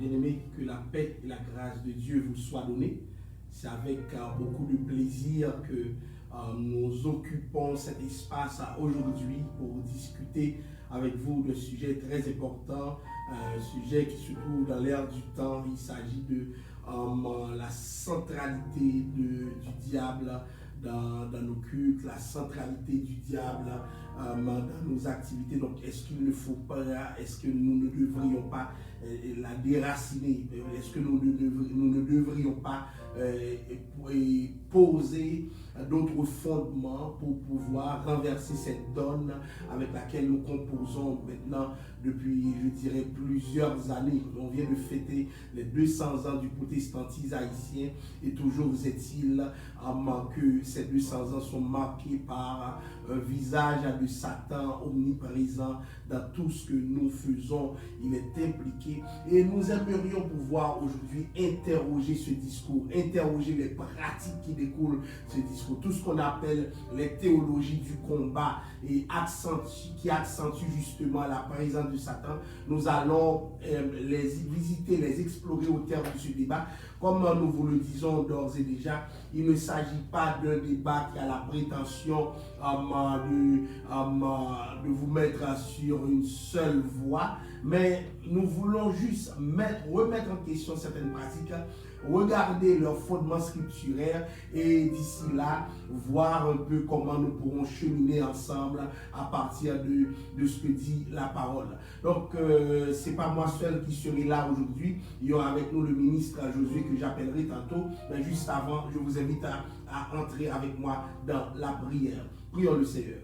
Bien-aimés, que la paix et la grâce de Dieu vous soient données. C'est avec beaucoup de plaisir que nous occupons cet espace aujourd'hui pour discuter avec vous de sujets très importants, un sujet qui se trouve dans l'ère du temps. Il s'agit de la centralité du diable dans nos cultes, la centralité du diable dans nos activités. Donc, est-ce qu'il ne faut pas, est-ce que nous ne devrions pas la déraciner? Est-ce que nous ne devrions pas poser d'autres fondements pour pouvoir renverser cette donne avec laquelle nous composons maintenant depuis, je dirais, plusieurs années. On vient de fêter les 200 ans du protestantisme haïtien et toujours est-il que ces 200 ans sont marqués par un visage de Satan omniprésent dans tout ce que nous faisons. Il est impliqué et nous aimerions pouvoir aujourd'hui interroger ce discours, interroger les pratiques qui découlent de ce discours, tout ce qu'on appelle les théologies du combat et qui accentuent justement la présence de Satan. Nous allons les visiter, les explorer au terme de ce débat. Comme nous vous le disons d'ores et déjà, il ne s'agit pas d'un débat qui a la prétention de vous mettre sur une seule voie, mais nous voulons juste remettre en question certaines pratiques, regarder leurs fondements scripturaires et d'ici là, voir un peu comment nous pourrons cheminer ensemble à partir de ce que dit la parole. Donc, ce n'est pas moi seul qui serai là aujourd'hui. Il y aura avec nous le ministre Josué que j'appellerai tantôt. Mais juste avant, je vous invite à entrer avec moi dans la prière. Prions le Seigneur.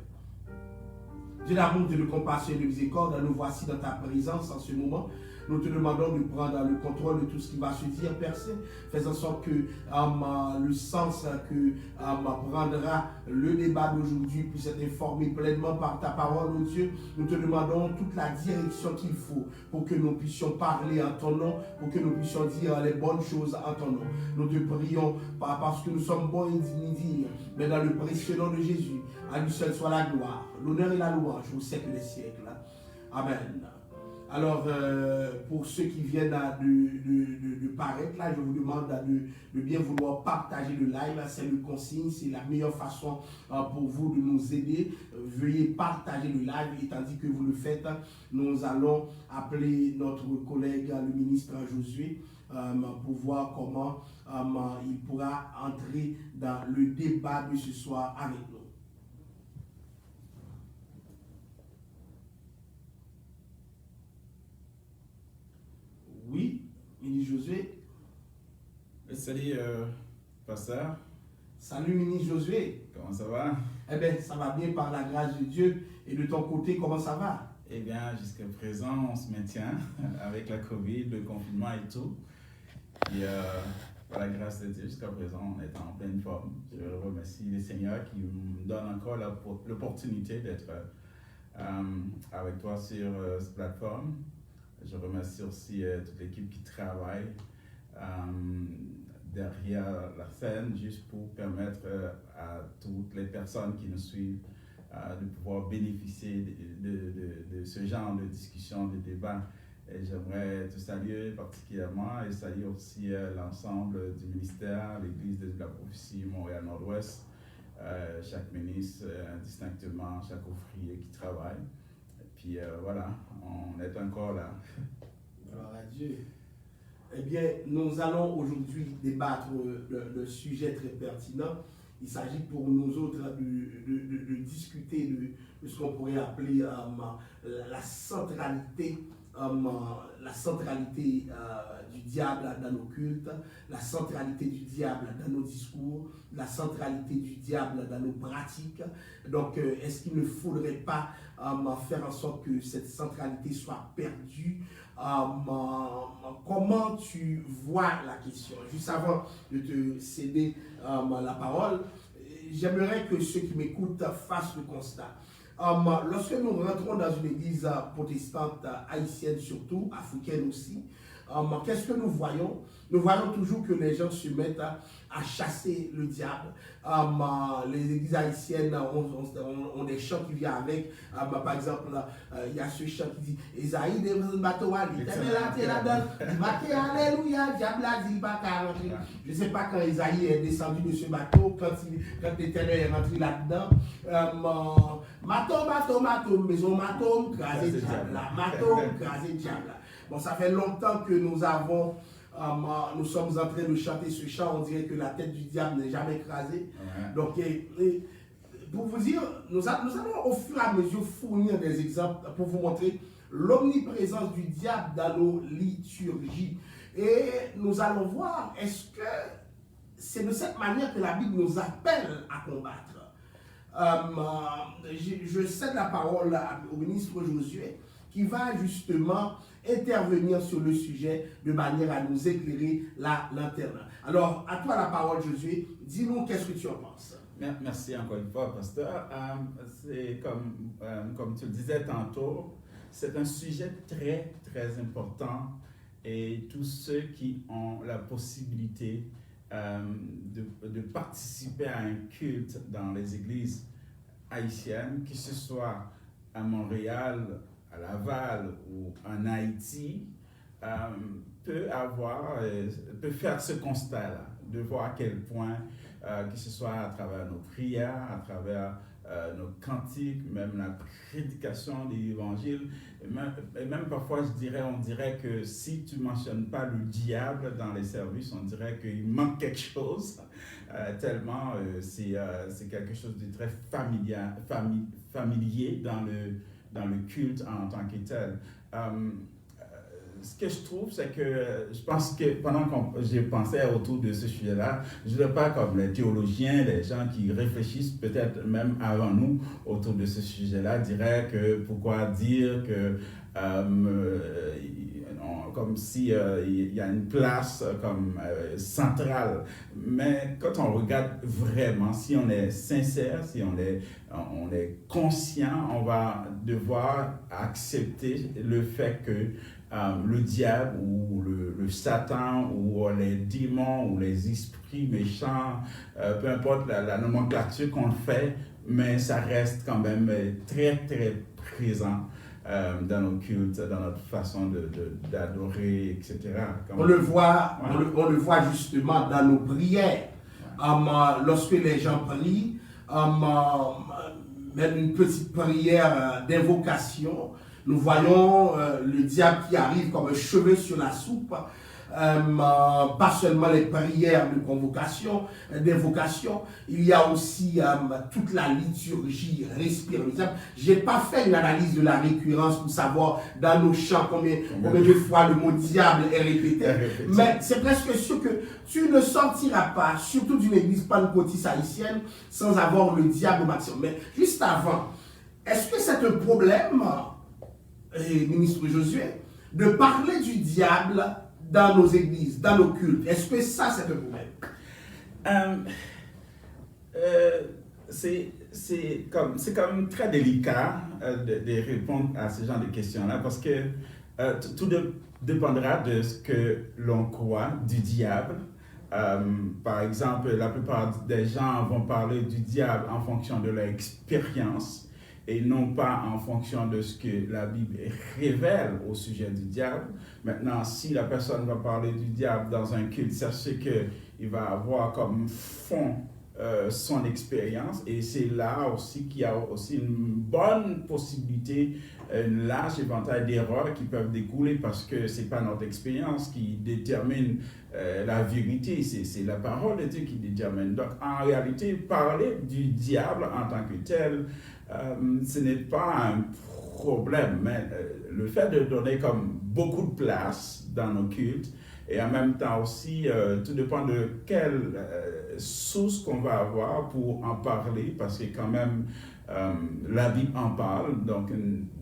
Dieu d'amour, Dieu de compassion et de miséricorde, nous voici dans ta présence en ce moment. Nous te demandons de prendre le contrôle de tout ce qui va se dire, Père Saint. Fais en sorte que le sens que prendra le débat d'aujourd'hui puisse être informé pleinement par ta parole, mon Dieu. Nous te demandons toute la direction qu'il faut pour que nous puissions parler en ton nom, pour que nous puissions dire les bonnes choses en ton nom. Nous te prions, pas parce que nous sommes bons et dignes, mais dans le précieux nom de Jésus. À lui seul soit la gloire, l'honneur et la louange au siècle des siècles. Amen. Alors, pour ceux qui viennent de paraître, là, je vous demande de bien vouloir partager le live. C'est le consigne, c'est la meilleure façon pour vous de nous aider. Veuillez partager le live et tandis que vous le faites, nous allons appeler notre collègue, le ministre Josué, pour voir comment il pourra entrer dans le débat de ce soir avec nous. Oui, ministre Josué. Salut, pasteur. Salut, ministre Josué. Comment ça va? Eh bien, ça va bien par la grâce de Dieu. Et de ton côté, comment ça va? Eh bien, jusqu'à présent, on se maintient avec la Covid, le confinement et tout. Et par la grâce de Dieu, jusqu'à présent, on est en pleine forme. Je remercie le Seigneur qui me donne encore l'opportunité d'être avec toi sur cette plateforme. Je remercie aussi toute l'équipe qui travaille derrière la scène, juste pour permettre à toutes les personnes qui nous suivent de pouvoir bénéficier de ce genre de discussion, de débat. Et j'aimerais te saluer particulièrement et saluer aussi l'ensemble du ministère, l'Église de la prophétie Montréal-Nord-Ouest, chaque ministre distinctement, chaque ouvrier qui travaille. Puis voilà, on est encore là. Gloire à Dieu. Eh bien, nous allons aujourd'hui débattre de sujets très pertinents. Il s'agit pour nous autres de discuter de ce qu'on pourrait appeler la centralité du diable dans nos cultes, la centralité du diable dans nos discours, la centralité du diable dans nos pratiques. Donc, est-ce qu'il ne faudrait pas faire en sorte que cette centralité soit perdue? Comment tu vois la question? Juste avant de te céder la parole, j'aimerais que ceux qui m'écoutent fassent le constat. Lorsque nous rentrons dans une église protestante haïtienne surtout, africaine aussi, qu'est-ce que nous voyons? Nous voyons toujours que les gens se mettent à chasser le diable. Les églises haïtiennes ont des chants qui viennent avec. Par exemple, il y a ce chant qui dit Esaïe de Batouali, Alléluia, diable a dit pas qu'à rentrer. Je ne sais pas quand Esaïe est descendu de ce bateau, quand l'Éternel est rentré là-dedans. Matom, maison matom, crasé diable. Matom, crasé diable. Bon, ça fait longtemps que nous sommes en train de chanter ce chant. On dirait que la tête du diable n'est jamais écrasée. Ouais. Donc, pour vous dire, nous allons au fur et à mesure fournir des exemples pour vous montrer l'omniprésence du diable dans nos liturgies. Et nous allons voir, est-ce que c'est de cette manière que la Bible nous appelle à combattre? Je cède la parole au ministre Josué, qui va justement intervenir sur le sujet de manière à nous éclairer la lanterne. Alors, à toi la parole, Josué. Dis-nous qu'est-ce que tu en penses. Merci encore une fois, pasteur. C'est comme tu le disais tantôt, c'est un sujet très, très important et tous ceux qui ont la possibilité de participer à un culte dans les églises haïtiennes, que ce soit à Montréal, à Laval ou en Haïti, peut faire ce constat-là, de voir à quel point, que ce soit à travers nos prières, à travers nos cantiques, même la prédication de l'Évangile, et même parfois on dirait que si tu ne mentionnes pas le diable dans les services, on dirait qu'il manque quelque chose, tellement c'est quelque chose de très familier dans le culte en tant que tel. Ce que je trouve, c'est que je pense que pendant que j'ai pensé autour de ce sujet-là, je ne veux pas comme les théologiens, les gens qui réfléchissent peut-être même avant nous autour de ce sujet-là, diraient que pourquoi dire que comme si il y a une place comme centrale. Mais quand on regarde vraiment, si on est sincère, si on est conscient, on va devoir accepter le fait que le diable ou le Satan ou les démons ou les esprits méchants, peu importe la nomenclature qu'on fait, mais ça reste quand même très très présent dans nos cultes, dans notre façon d'adorer, etc. On le voit justement dans nos prières. Lorsque les gens prient, même une petite prière d'invocation, nous voyons le diable qui arrive comme un cheveu sur la soupe. Pas seulement les prières de convocation, d'invocation, il y a aussi toute la liturgie respire le diable. Je n'ai pas fait une analyse de la récurrence pour savoir dans nos chants combien de fois le mot diable est répété, mais c'est presque sûr que tu ne sortiras pas, surtout d'une église pentecôtiste haïtienne, sans avoir le diable au maximum. Mais juste avant, est-ce que c'est un problème, ministre Josué, de parler du diable dans nos églises, dans nos cultes? Est-ce que ça, c'est un problème? C'est comme très délicat de répondre à ce genre de questions-là parce que tout dépendra de ce que l'on croit du diable. Par exemple, la plupart des gens vont parler du diable en fonction de leur expérience et non pas en fonction de ce que la Bible révèle au sujet du diable. Maintenant, si la personne va parler du diable dans un culte, sachez qu'il va avoir comme fond son expérience, et c'est là aussi qu'il y a aussi une bonne possibilité, un large éventail d'erreurs qui peuvent découler parce que c'est pas notre expérience qui détermine la vérité, c'est la parole de Dieu qui détermine. Donc en réalité, parler du diable en tant que tel, ce n'est pas un problème, mais le fait de donner comme beaucoup de place dans nos cultes, et en même temps aussi, tout dépend de quelle source qu'on va avoir pour en parler, parce que quand même, la Bible en parle, donc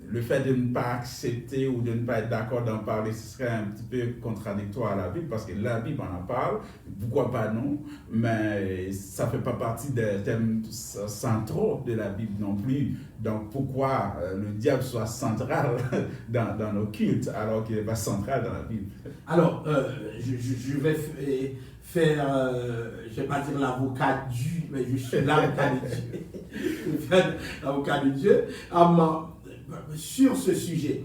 le fait de ne pas accepter ou de ne pas être d'accord d'en parler, ce serait un petit peu contradictoire à la Bible, parce que la Bible en parle, pourquoi pas non, mais ça ne fait pas partie des thèmes centraux de la Bible non plus. Donc pourquoi le diable soit central dans nos cultes alors qu'il n'est pas central dans la Bible? Alors, je vais faire, je ne vais pas dire l'avocat du, mais je suis l'avocat de Dieu. Je vais faire l'avocat de Dieu. Sur ce sujet,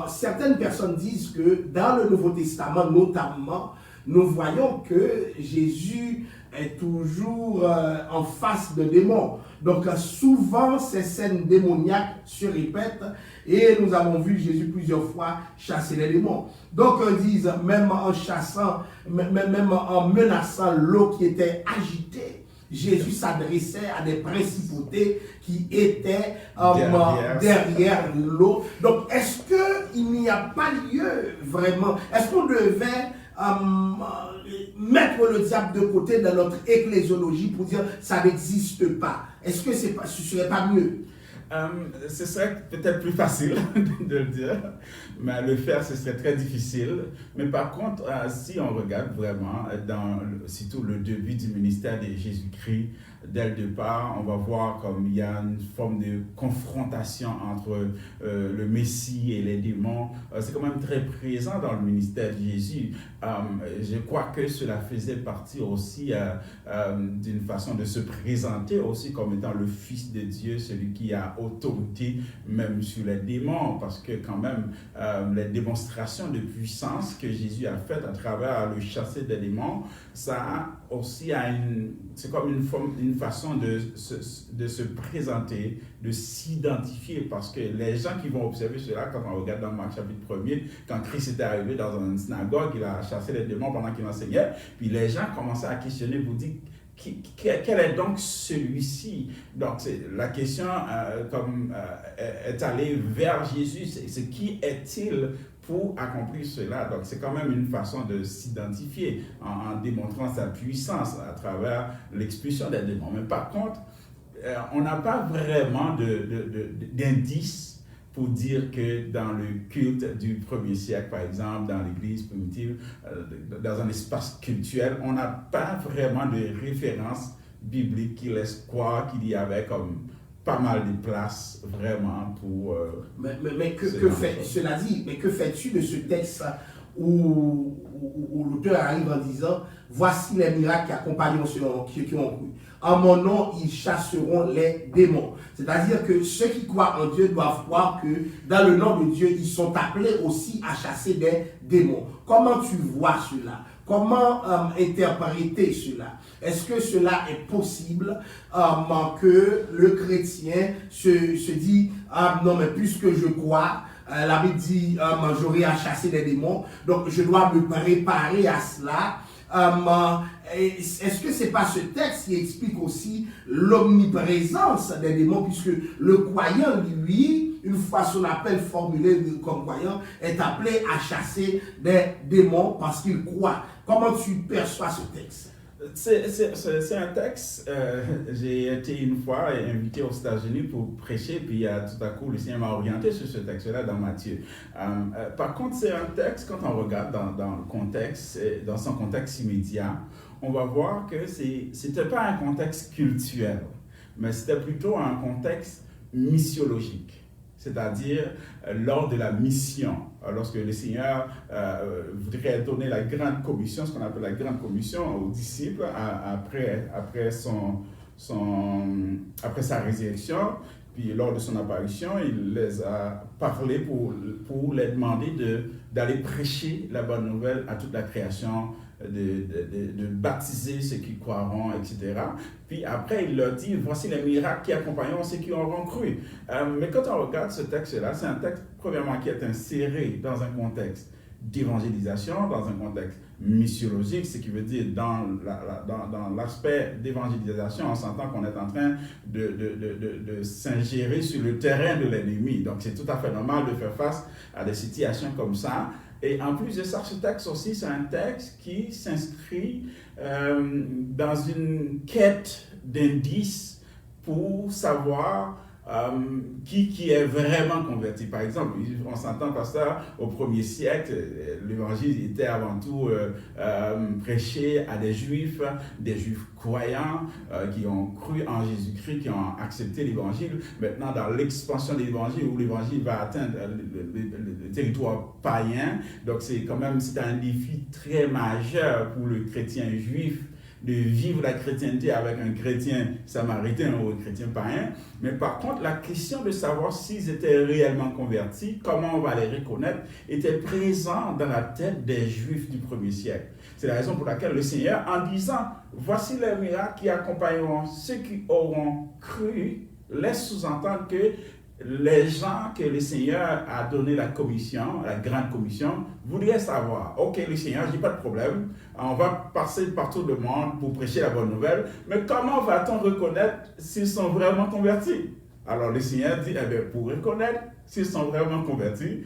certaines personnes disent que dans le Nouveau Testament, notamment, nous voyons que Jésus est toujours en face de démons. Donc souvent, ces scènes démoniaques se répètent et nous avons vu Jésus plusieurs fois chasser les démons. Donc ils disent, même en chassant, même en menaçant l'eau qui était agitée, Jésus s'adressait à des principautés qui étaient derrière l'eau. Donc, est-ce qu'il n'y a pas lieu vraiment? Est-ce qu'on devait mettre le diable de côté dans notre ecclésiologie pour dire ça n'existe pas? Est-ce que ce ne serait pas mieux? Ce serait peut-être plus facile de le dire, mais le faire, ce serait très difficile. Mais par contre, si on regarde vraiment surtout le début du ministère de Jésus-Christ, dès le départ, on va voir comme il y a une forme de confrontation entre le Messie et les démons. C'est quand même très présent dans le ministère de Jésus. Je crois que cela faisait partie aussi d'une façon de se présenter aussi comme étant le Fils de Dieu, celui qui a autorité même sur les démons, parce que quand même les démonstrations de puissance que Jésus a faites à travers le chasser des démons, ça aussi c'est comme une façon de se présenter, de s'identifier, parce que les gens qui vont observer cela, quand on regarde dans Marc chapitre 1er, quand Christ était arrivé dans une synagogue, il a chassé les démons pendant qu'il enseignait, puis les gens commençaient à questionner pour dire quel est donc celui-ci? Donc la question est allée vers Jésus, c'est qui est-il pour accomplir cela? Donc c'est quand même une façon de s'identifier en démontrant sa puissance à travers l'expulsion des démons. Mais par contre, on n'a pas vraiment d'indice pour dire que dans le culte du 1er siècle, par exemple, dans l'église primitive, dans un espace cultuel, on n'a pas vraiment de référence biblique qui laisse croire qu'il y avait comme pas mal de place vraiment pour... cela dit, mais que fais-tu de ce texte où l'auteur arrive en disant « Voici les miracles qui accompagnent ceux qui ont cru. En mon nom, ils chasseront les démons. » C'est-à-dire que ceux qui croient en Dieu doivent croire que dans le nom de Dieu, ils sont appelés aussi à chasser des démons. Comment tu vois cela? Comment interpréter cela? Est-ce que cela est possible que le chrétien se dit « Non, mais puisque je crois, la Bible dit j'aurai à chasser des démons, donc je dois me préparer à cela. » Est-ce que ce n'est pas ce texte qui explique aussi l'omniprésence des démons, puisque le croyant, lui, une fois son appel formulé comme croyant, est appelé à chasser des démons parce qu'il croit? Comment tu perçois ce texte? C'est un texte, j'ai été une fois invité aux États-Unis pour prêcher, puis tout à coup le Seigneur m'a orienté sur ce texte-là dans Matthieu. Par contre, c'est un texte, quand on regarde dans le contexte, dans son contexte immédiat, on va voir que c'était pas un contexte cultuel, mais c'était plutôt un contexte missiologique. C'est-à-dire lors de la mission, lorsque le Seigneur voudrait donner la grande commission, ce qu'on appelle la grande commission aux disciples après sa résurrection, puis lors de son apparition, il les a parlé pour les demander d'aller prêcher la bonne nouvelle à toute la création, de baptiser ceux qui croiront, etc. Puis après, il leur dit, voici les miracles qui accompagneront ceux qui auront cru. Mais quand on regarde ce texte-là, c'est un texte, premièrement, qui est inséré dans un contexte d'évangélisation, dans un contexte missiologique, ce qui veut dire dans l'aspect d'évangélisation, on s'entend qu'on est en train de s'ingérer sur le terrain de l'ennemi. Donc c'est tout à fait normal de faire face à des situations comme ça. Et en plus de ça, ce texte aussi, c'est un texte qui s'inscrit dans une quête d'indices pour savoir qui est vraiment converti. Par exemple, on s'entend, pasteur, au 1er siècle, l'évangile était avant tout prêché à des juifs croyants qui ont cru en Jésus-Christ, qui ont accepté l'évangile. Maintenant, dans l'expansion de l'évangile, où l'évangile va atteindre le territoire païen, donc c'est un défi très majeur pour le chrétien juif de vivre la chrétienté avec un chrétien samaritain ou un chrétien païen. Mais par contre, la question de savoir s'ils étaient réellement convertis, comment on va les reconnaître, était présente dans la tête des Juifs du 1er siècle. C'est la raison pour laquelle le Seigneur, en disant « Voici les miracles qui accompagneront ceux qui auront cru », laisse sous-entendre que les gens que le Seigneur a donné la commission, la grande commission, voudraient savoir, ok, le Seigneur, j'ai pas de problème, on va passer partout le monde pour prêcher la bonne nouvelle, mais comment va-t-on reconnaître s'ils sont vraiment convertis? Alors le Seigneur dit, eh bien, pour reconnaître s'ils sont vraiment convertis,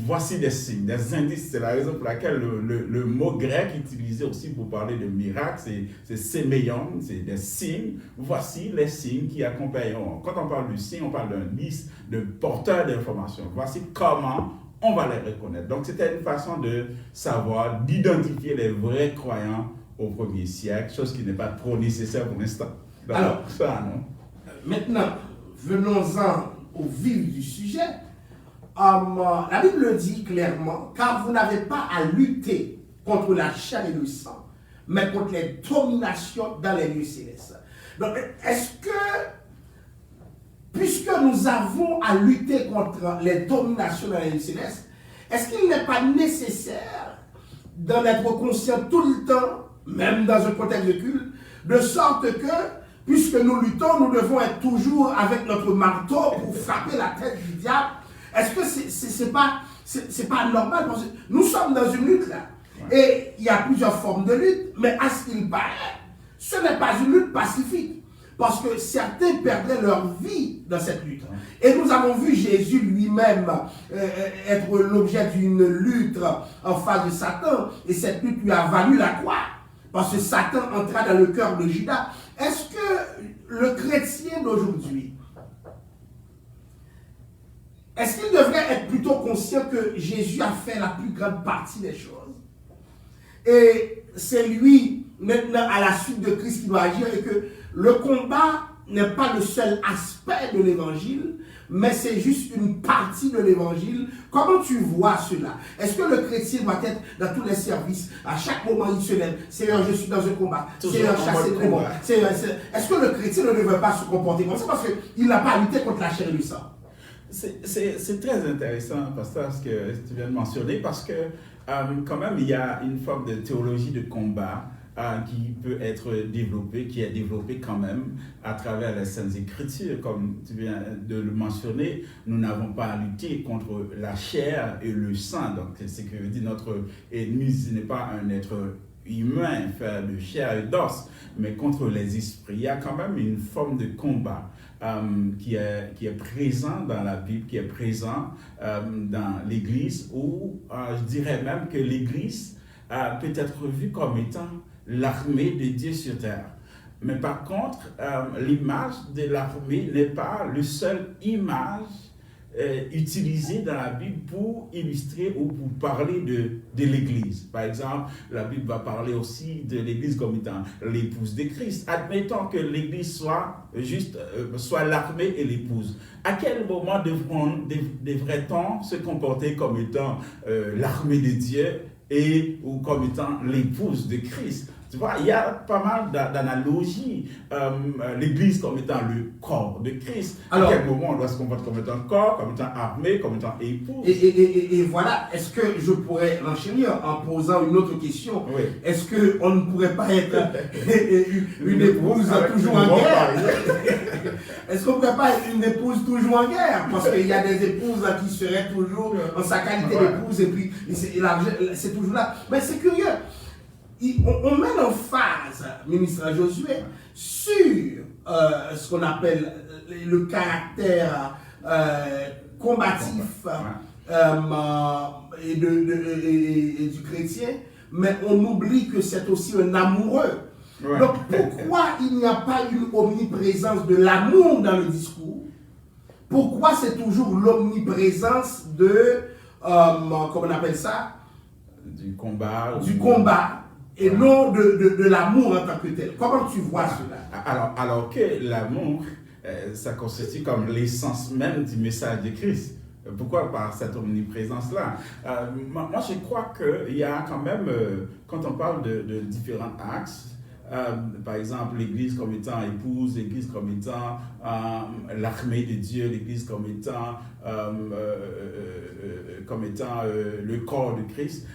voici des signes, des indices. C'est la raison pour laquelle le mot grec utilisé aussi pour parler de miracle, c'est séméion, c'est des signes. Voici les signes qui accompagneront. Quand on parle de signes, on parle d'un liste de porteurs d'informations. Voici comment on va les reconnaître. Donc c'était une façon de savoir, d'identifier les vrais croyants au 1er siècle, chose qui n'est pas trop nécessaire pour l'instant. Alors, ça, non? Maintenant, venons-en au vif du sujet. La Bible dit clairement, car vous n'avez pas à lutter contre la chair et le sang, mais contre les dominations dans les lieux célestes. Donc, est-ce que, puisque nous avons à lutter contre les dominations dans les lieux célestes, est-ce qu'il n'est pas nécessaire d'en être conscient tout le temps, même dans un contexte de culte, de sorte que, puisque nous luttons, nous devons être toujours avec notre marteau pour frapper la tête du diable? Est-ce que c'est pas normal? Parce que nous sommes dans une lutte là. Ouais. Et il y a plusieurs formes de lutte, mais à ce qu'il paraît, ce n'est pas une lutte pacifique. Parce que certains perdaient leur vie dans cette lutte. Ouais. Et nous avons vu Jésus lui-même être l'objet d'une lutte en face de Satan. Et cette lutte lui a valu la croix. Parce que Satan entra dans le cœur de Judas. Est-ce que le chrétien d'aujourd'hui, est-ce qu'il devrait être plutôt conscient que Jésus a fait la plus grande partie des choses? Et c'est lui, maintenant, à la suite de Christ, qui doit agir, et que le combat n'est pas le seul aspect de l'évangile, mais c'est juste une partie de l'évangile. Comment tu vois cela? Est-ce que le chrétien doit être dans tous les services? À chaque moment, il se lève. Seigneur, je suis dans un combat. Seigneur, chasser le démon. Est-ce que le chrétien ne devrait pas se comporter comme ça? Parce qu'il n'a pas lutté contre la chair et le sang. C'est très intéressant, pasteur, ce que tu viens de mentionner, parce que quand même, il y a une forme de théologie de combat qui peut être développée, qui est développée quand même à travers les Saintes Écritures. Comme tu viens de le mentionner, nous n'avons pas à lutter contre la chair et le sang. Donc, c'est ce que dit notre ennemi, ce n'est pas un être humain, fait de chair et d'os, mais contre les esprits. Il y a quand même une forme de combat qui est présent dans la Bible, qui est présent dans l'Église, où je dirais même que l'Église peut être vue comme étant l'armée de Dieu sur terre. Mais par contre, l'image de l'armée n'est pas le seul image utilisée dans la Bible pour illustrer ou pour parler de l'Église. Par exemple, la Bible va parler aussi de l'Église comme étant l'épouse de Christ. Admettons que l'Église soit l'armée et l'épouse. À quel moment devrait-on se comporter comme étant l'armée de Dieu ou comme étant l'épouse de Christ? Tu vois, il y a pas mal d'analogies. L'Église comme étant le corps de Christ. Alors, à quel moment on doit se comporter comme étant corps, comme étant armée, comme étant épouse? Et voilà, est-ce que je pourrais enchaîner en posant une autre question? Oui. Est-ce qu'on ne pourrait pas être une épouse toujours en guerre? Est-ce qu'on ne pourrait pas être une épouse toujours en guerre? Parce qu'il y a des épouses qui seraient toujours en sa qualité d'épouse, et puis c'est toujours là. Mais c'est curieux. On met l'emphase, ministre Josué, sur ce qu'on appelle le caractère combatif et du chrétien, mais on oublie que c'est aussi un amoureux. Ouais. Donc pourquoi il n'y a pas une omniprésence de l'amour dans le discours? Pourquoi c'est toujours l'omniprésence de, comment on appelle ça? Du combat. Du combat et non de l'amour en tant que tel. Comment tu vois cela? Alors que l'amour, ça constitue comme l'essence même du message de Christ. Pourquoi par cette omniprésence-là? Moi, je crois qu'il y a quand même, quand on parle de différents axes, par exemple, l'Église comme étant épouse, l'Église comme étant l'armée de Dieu, l'Église comme étant le corps de Christ.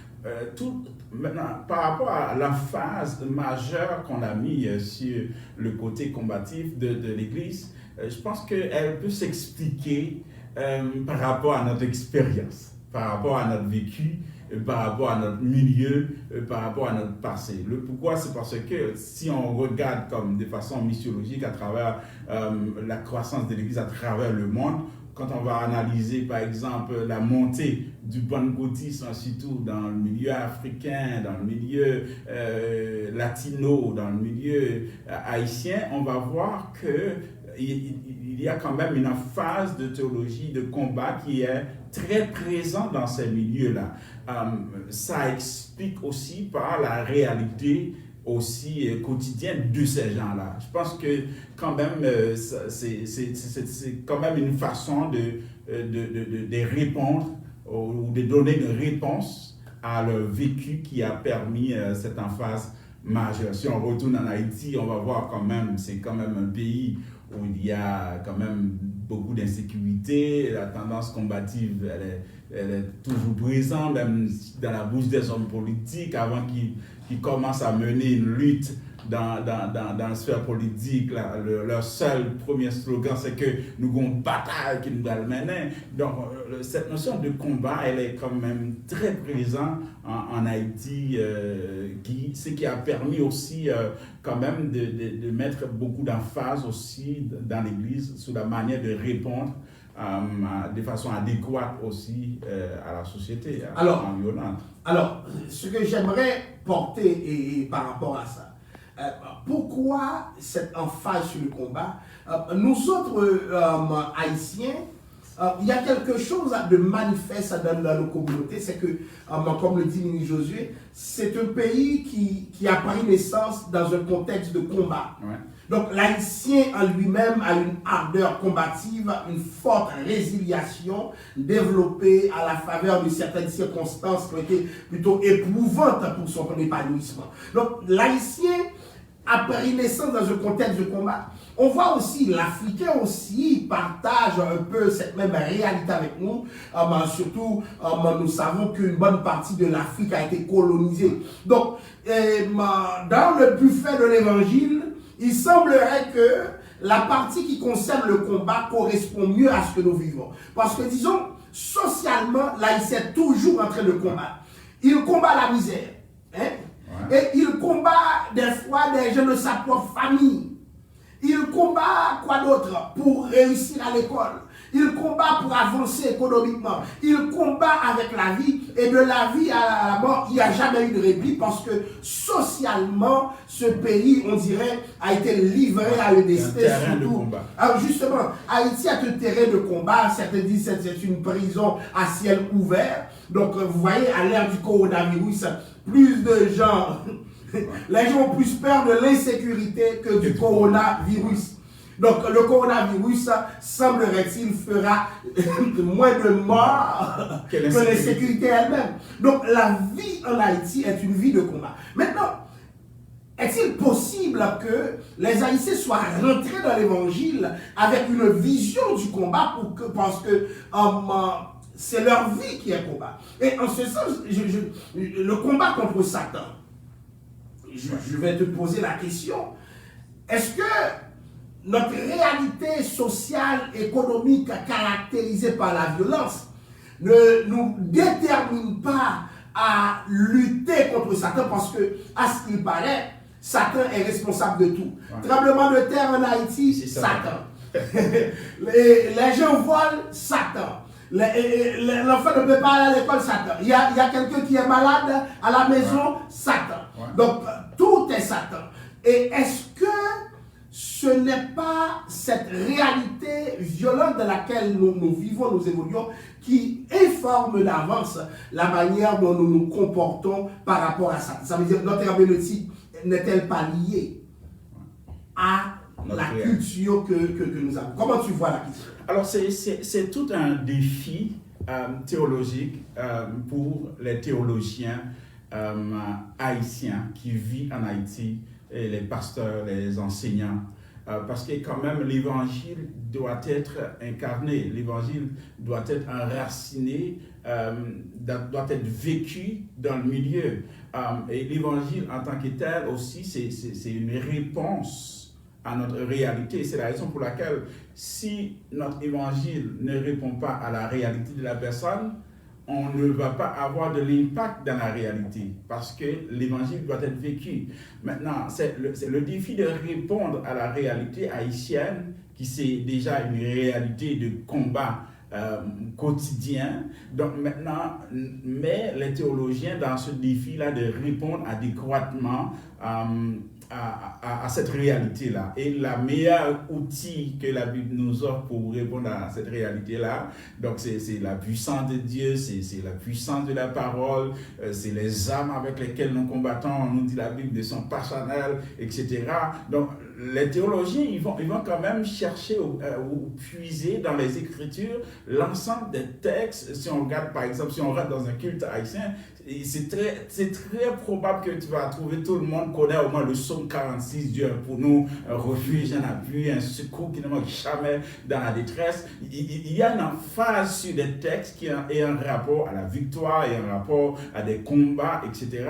Maintenant, par rapport à l'emphase majeure qu'on a mis sur le côté combatif de l'Église, je pense qu'elle peut s'expliquer par rapport à notre expérience, par rapport à notre vécu, par rapport à notre milieu, par rapport à notre passé. Le pourquoi, c'est parce que si on regarde comme de façon missiologique à travers la croissance de l'Église à travers le monde, quand on va analyser par exemple la montée du pentecôtisme, surtout dans le milieu africain, dans le milieu latino, dans le milieu haïtien, on va voir qu'il y a quand même une phase de théologie de combat qui est très présente dans ces milieux-là. Ça explique aussi par la réalité aussi quotidienne de ces gens-là. Je pense que quand même, c'est quand même une façon de répondre ou de donner une réponse à leur vécu qui a permis cette emphase majeure. Si on retourne en Haïti, on va voir quand même, c'est quand même un pays où il y a quand même beaucoup d'insécurité, la tendance combative, elle est toujours présente, même dans la bouche des hommes politiques, avant qu'ils commencent à mener une lutte dans la sphère politique. Leur seul premier slogan, c'est que nous avons une bataille qui nous doit mener. Donc, cette notion de combat, elle est quand même très présente en Haïti, ce qui a permis aussi quand même de mettre beaucoup d'emphase aussi dans l'Église sur la manière de répondre de façon adéquate aussi à la société environnante. Alors, ce que j'aimerais porter et par rapport à ça, pourquoi cette emphase sur le combat? Nous autres Haïtiens, il y a quelque chose de manifeste dans nos communautés, c'est que, comme le dit Mini Josué, c'est un pays qui a pris naissance dans un contexte de combat. Ouais. Donc l'Haïtien en lui-même a une ardeur combative, une forte résiliation développée à la faveur de certaines circonstances qui ont été plutôt éprouvantes pour son épanouissement. Donc l'Haïtien a pris naissance dans un contexte de combat. On voit aussi, l'Africain aussi partage un peu cette même réalité avec nous. Surtout, nous savons qu'une bonne partie de l'Afrique a été colonisée. Donc, dans le buffet de l'Évangile, il semblerait que la partie qui concerne le combat correspond mieux à ce que nous vivons. Parce que, disons, socialement, l'Haïtien est toujours en train de combattre. Il combat la misère. Hein? Ouais. Et il combat des fois des gens de sa propre famille. Il combat quoi d'autre pour réussir à l'école. Il combat pour avancer économiquement. Il combat avec la vie. Et de la vie à la mort, il n'y a jamais eu de répit parce que socialement, ce pays, on dirait, a été livré à le destin. Alors justement, Haïti est un terrain de combat. Certains disent que c'est une prison à ciel ouvert. Donc vous voyez, à l'ère du coronavirus, plus de gens... Les gens ont plus peur de l'insécurité que du coronavirus. Donc le coronavirus, semblerait-il, fera moins de morts que l'insécurité elle-même. Donc la vie en Haïti est une vie de combat. Maintenant, est-il possible que les Haïtiens soient rentrés dans l'évangile avec une vision du combat parce que c'est leur vie qui est combat. Et en ce sens, le combat contre Satan, je vais te poser la question. Est-ce que notre réalité sociale, économique, caractérisée par la violence, ne nous détermine pas à lutter contre Satan? Parce que, à ce qu'il paraît, Satan est responsable de tout. Ouais. Tremblement de terre en Haïti, c'est Satan. Les gens volent, Satan. L'enfant ne peut pas aller à l'école, Satan. Il y a quelqu'un qui est malade à la maison, Satan. Ouais. Donc, tout est Satan. Et est-ce que ce n'est pas cette réalité violente dans laquelle nous vivons, nous évoluons, qui informe d'avance la manière dont nous nous comportons par rapport à ça? Ça veut dire que notre herméneutique n'est-elle pas liée à la culture que nous avons? Comment tu vois la question? Alors, c'est tout un défi théologique pour les théologiens haïtiens qui vivent en Haïti, et les pasteurs, les enseignants. Parce que quand même, l'évangile doit être incarné, l'évangile doit être enraciné, doit être vécu dans le milieu. Et l'évangile en tant que tel aussi, c'est une réponse à notre réalité. C'est la raison pour laquelle si notre évangile ne répond pas à la réalité de la personne, on ne va pas avoir de l'impact dans la réalité parce que l'évangile doit être vécu. Maintenant, c'est le défi de répondre à la réalité haïtienne qui c'est déjà une réalité de combat quotidien. Donc maintenant, mais les théologiens dans ce défi-là de répondre adéquatement à cette réalité-là. Et la meilleure outil que la Bible nous offre pour répondre à cette réalité-là, donc c'est la puissance de Dieu, c'est la puissance de la parole, c'est les armes avec lesquelles nous combattons, on nous dit la Bible de son personnel, etc. Donc les théologiens, ils vont quand même chercher ou puiser dans les Écritures l'ensemble des textes. Si on regarde, par exemple, si on regarde dans un culte haïtien, c'est très probable que tu vas trouver, tout le monde connaît au moins le psaume 46, Dieu est pour nous, un refuge, un appui, un secours qui ne manque jamais dans la détresse. Il y a une emphase sur des textes qui ont un rapport à la victoire et un rapport à des combats, etc.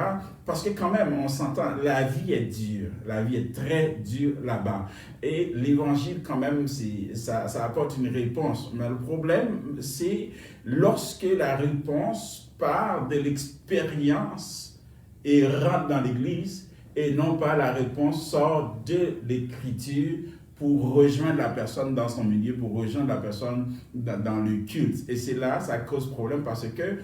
Parce que quand même, on s'entend, la vie est dure, la vie est très dure là-bas. Et l'évangile, quand même, ça apporte une réponse. Mais le problème, c'est lorsque la réponse part de l'expérience et rentre dans l'Église, et non pas la réponse sort de l'Écriture pour rejoindre la personne dans son milieu, pour rejoindre la personne dans le culte. Et c'est là, ça cause problème parce que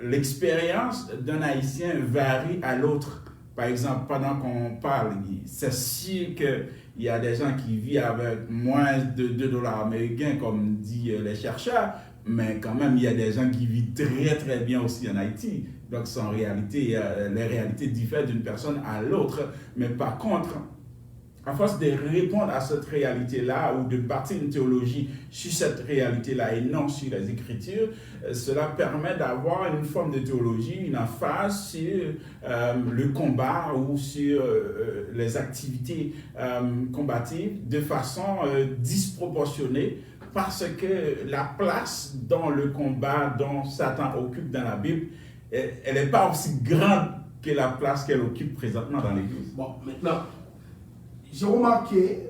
l'expérience d'un Haïtien varie à l'autre. Par exemple, pendant qu'on parle, c'est sûr qu'il y a des gens qui vivent avec moins de $2 américains, comme disent les chercheurs, mais quand même, il y a des gens qui vivent très très bien aussi en Haïti. Donc, en réalité, les réalités diffèrent d'une personne à l'autre. Mais par contre, à force de répondre à cette réalité-là ou de bâtir une théologie sur cette réalité-là et non sur les Écritures, cela permet d'avoir une forme de théologie, une emphase sur le combat ou sur les activités combatives de façon disproportionnée, parce que la place dans le combat dont Satan occupe dans la Bible, elle n'est pas aussi grande que la place qu'elle occupe présentement dans l'Église. Bon, maintenant, j'ai remarqué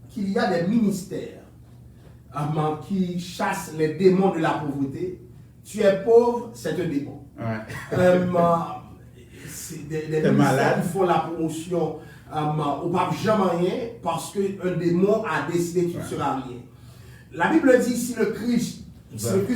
qu'il y a des ministères qui chassent les démons de la pauvreté. Tu es pauvre, c'est un démon. Ouais. C'est des ministères qui font la promotion au pape jamais rien parce qu'un démon a décidé qu'il ne sera rien. La Bible dit, si le Christ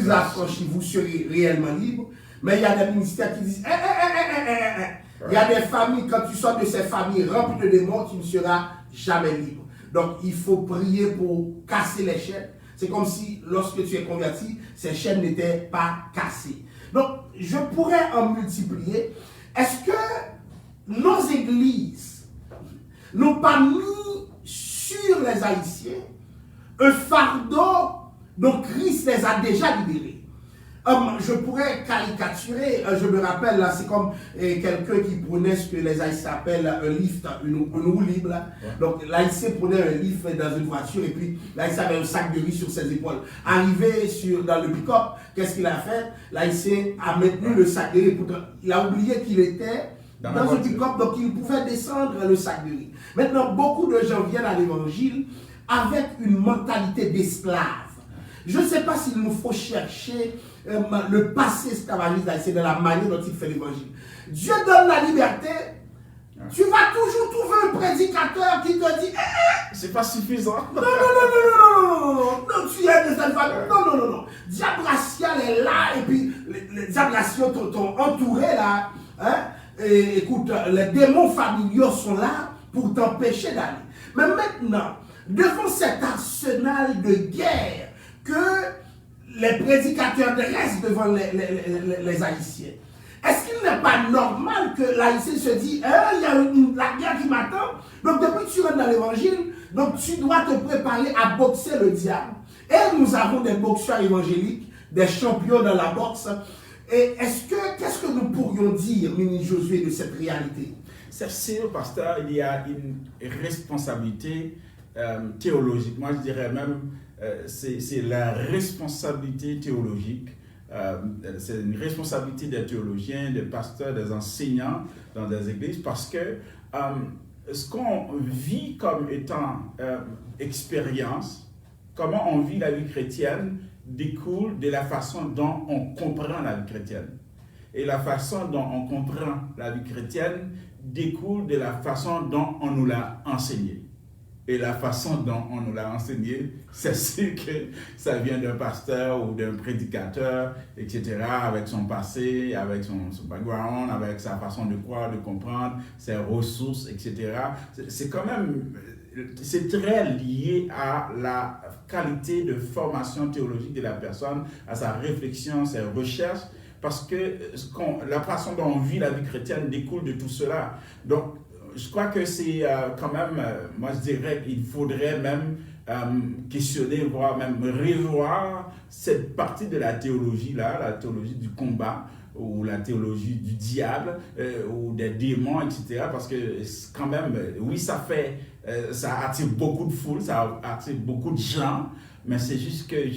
l'a franchi, vous serez réellement libre. Mais il y a des ministères qui disent, il y a des familles, quand tu sors de ces familles remplies de démons, tu ne seras jamais libre. Donc, il faut prier pour casser les chaînes. C'est comme si, lorsque tu es converti, ces chaînes n'étaient pas cassées. Donc, je pourrais en multiplier. Est-ce que nos églises n'ont pas mis sur les Haïtiens un fardeau dont Christ les a déjà libérés? Je pourrais caricaturer, je me rappelle, là, c'est comme quelqu'un qui prenait ce que les Haïtiens appellent un lift, une roue libre. Là. Ouais. Donc l'Haïtien prenait un lift dans une voiture et puis l'Haïtien avait un sac de riz sur ses épaules. Arrivé dans le pick-up, qu'est-ce qu'il a fait? L'Haïtien a maintenu le sac de riz. Il a oublié qu'il était dans un pick-up, donc il pouvait descendre le sac de riz. Maintenant, beaucoup de gens viennent à l'évangile avec une mentalité d'esclave. Je ne sais pas s'il nous faut chercher le passé esclavagiste haïtien dans la manière dont il fait l'évangile. Dieu donne la liberté. Tu vas toujours trouver un prédicateur qui te dit c'est pas suffisant. Non, tu es de cette famille. Non. Diable racial est là et puis les diables raciaux t'ont entouré là. Hein? Et écoute, les démons familiaux sont là pour t'empêcher d'aller. Mais maintenant, devant cet arsenal de guerre que les prédicateurs dressent devant les Haïtiens, est-ce qu'il n'est pas normal que l'Haïtien se dise, il y a la guerre qui m'attend, donc depuis que tu rentres dans l'évangile, donc tu dois te préparer à boxer le diable. Et nous avons des boxeurs évangéliques, des champions dans la boxe. Et qu'est-ce que nous pourrions dire, Mini Josué, de cette réalité? C'est sûr, pasteur, il y a une responsabilité théologique. Moi, je dirais même, c'est la responsabilité théologique. C'est une responsabilité des théologiens, des pasteurs, des enseignants dans des églises, parce que ce qu'on vit comme étant expérience, comment on vit la vie chrétienne, découle de la façon dont on comprend la vie chrétienne. Et la façon dont on comprend la vie chrétienne découle de la façon dont on nous l'a enseigné. Et la façon dont on nous l'a enseigné, c'est sûr que ça vient d'un pasteur ou d'un prédicateur, etc., avec son passé, avec son background, avec sa façon de croire, de comprendre, ses ressources, etc. C'est quand même, c'est très lié à la qualité de formation théologique de la personne, à sa réflexion, ses recherches, parce que la façon dont on vit la vie chrétienne découle de tout cela. Donc, je crois que c'est quand même, moi je dirais qu'il faudrait même questionner, voire même revoir cette partie de la théologie-là, la théologie du combat, ou la théologie du diable, ou des démons, etc. Parce que quand même, oui, ça attire beaucoup de foule, ça attire beaucoup de gens, mais c'est juste que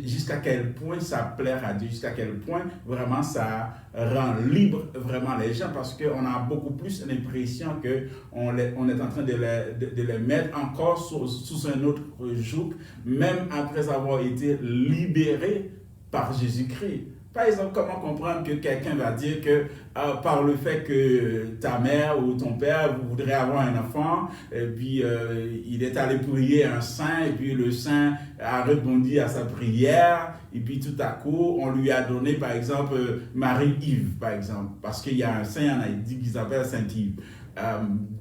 jusqu'à quel point ça plaire à Dieu, jusqu'à quel point vraiment ça rend libre vraiment les gens, parce qu'on a beaucoup plus l'impression qu'on est en train de les mettre encore sous un autre joug, même après avoir été libérés par Jésus-Christ. Par exemple, comment comprendre que quelqu'un va dire que par le fait que ta mère ou ton père voudrait avoir un enfant, et puis il est allé prier un saint, et puis le saint a répondu à sa prière, et puis tout à coup, on lui a donné, par exemple, Marie-Yves, par exemple, parce qu'il y a un saint en Haïti qui s'appelle Saint-Yves.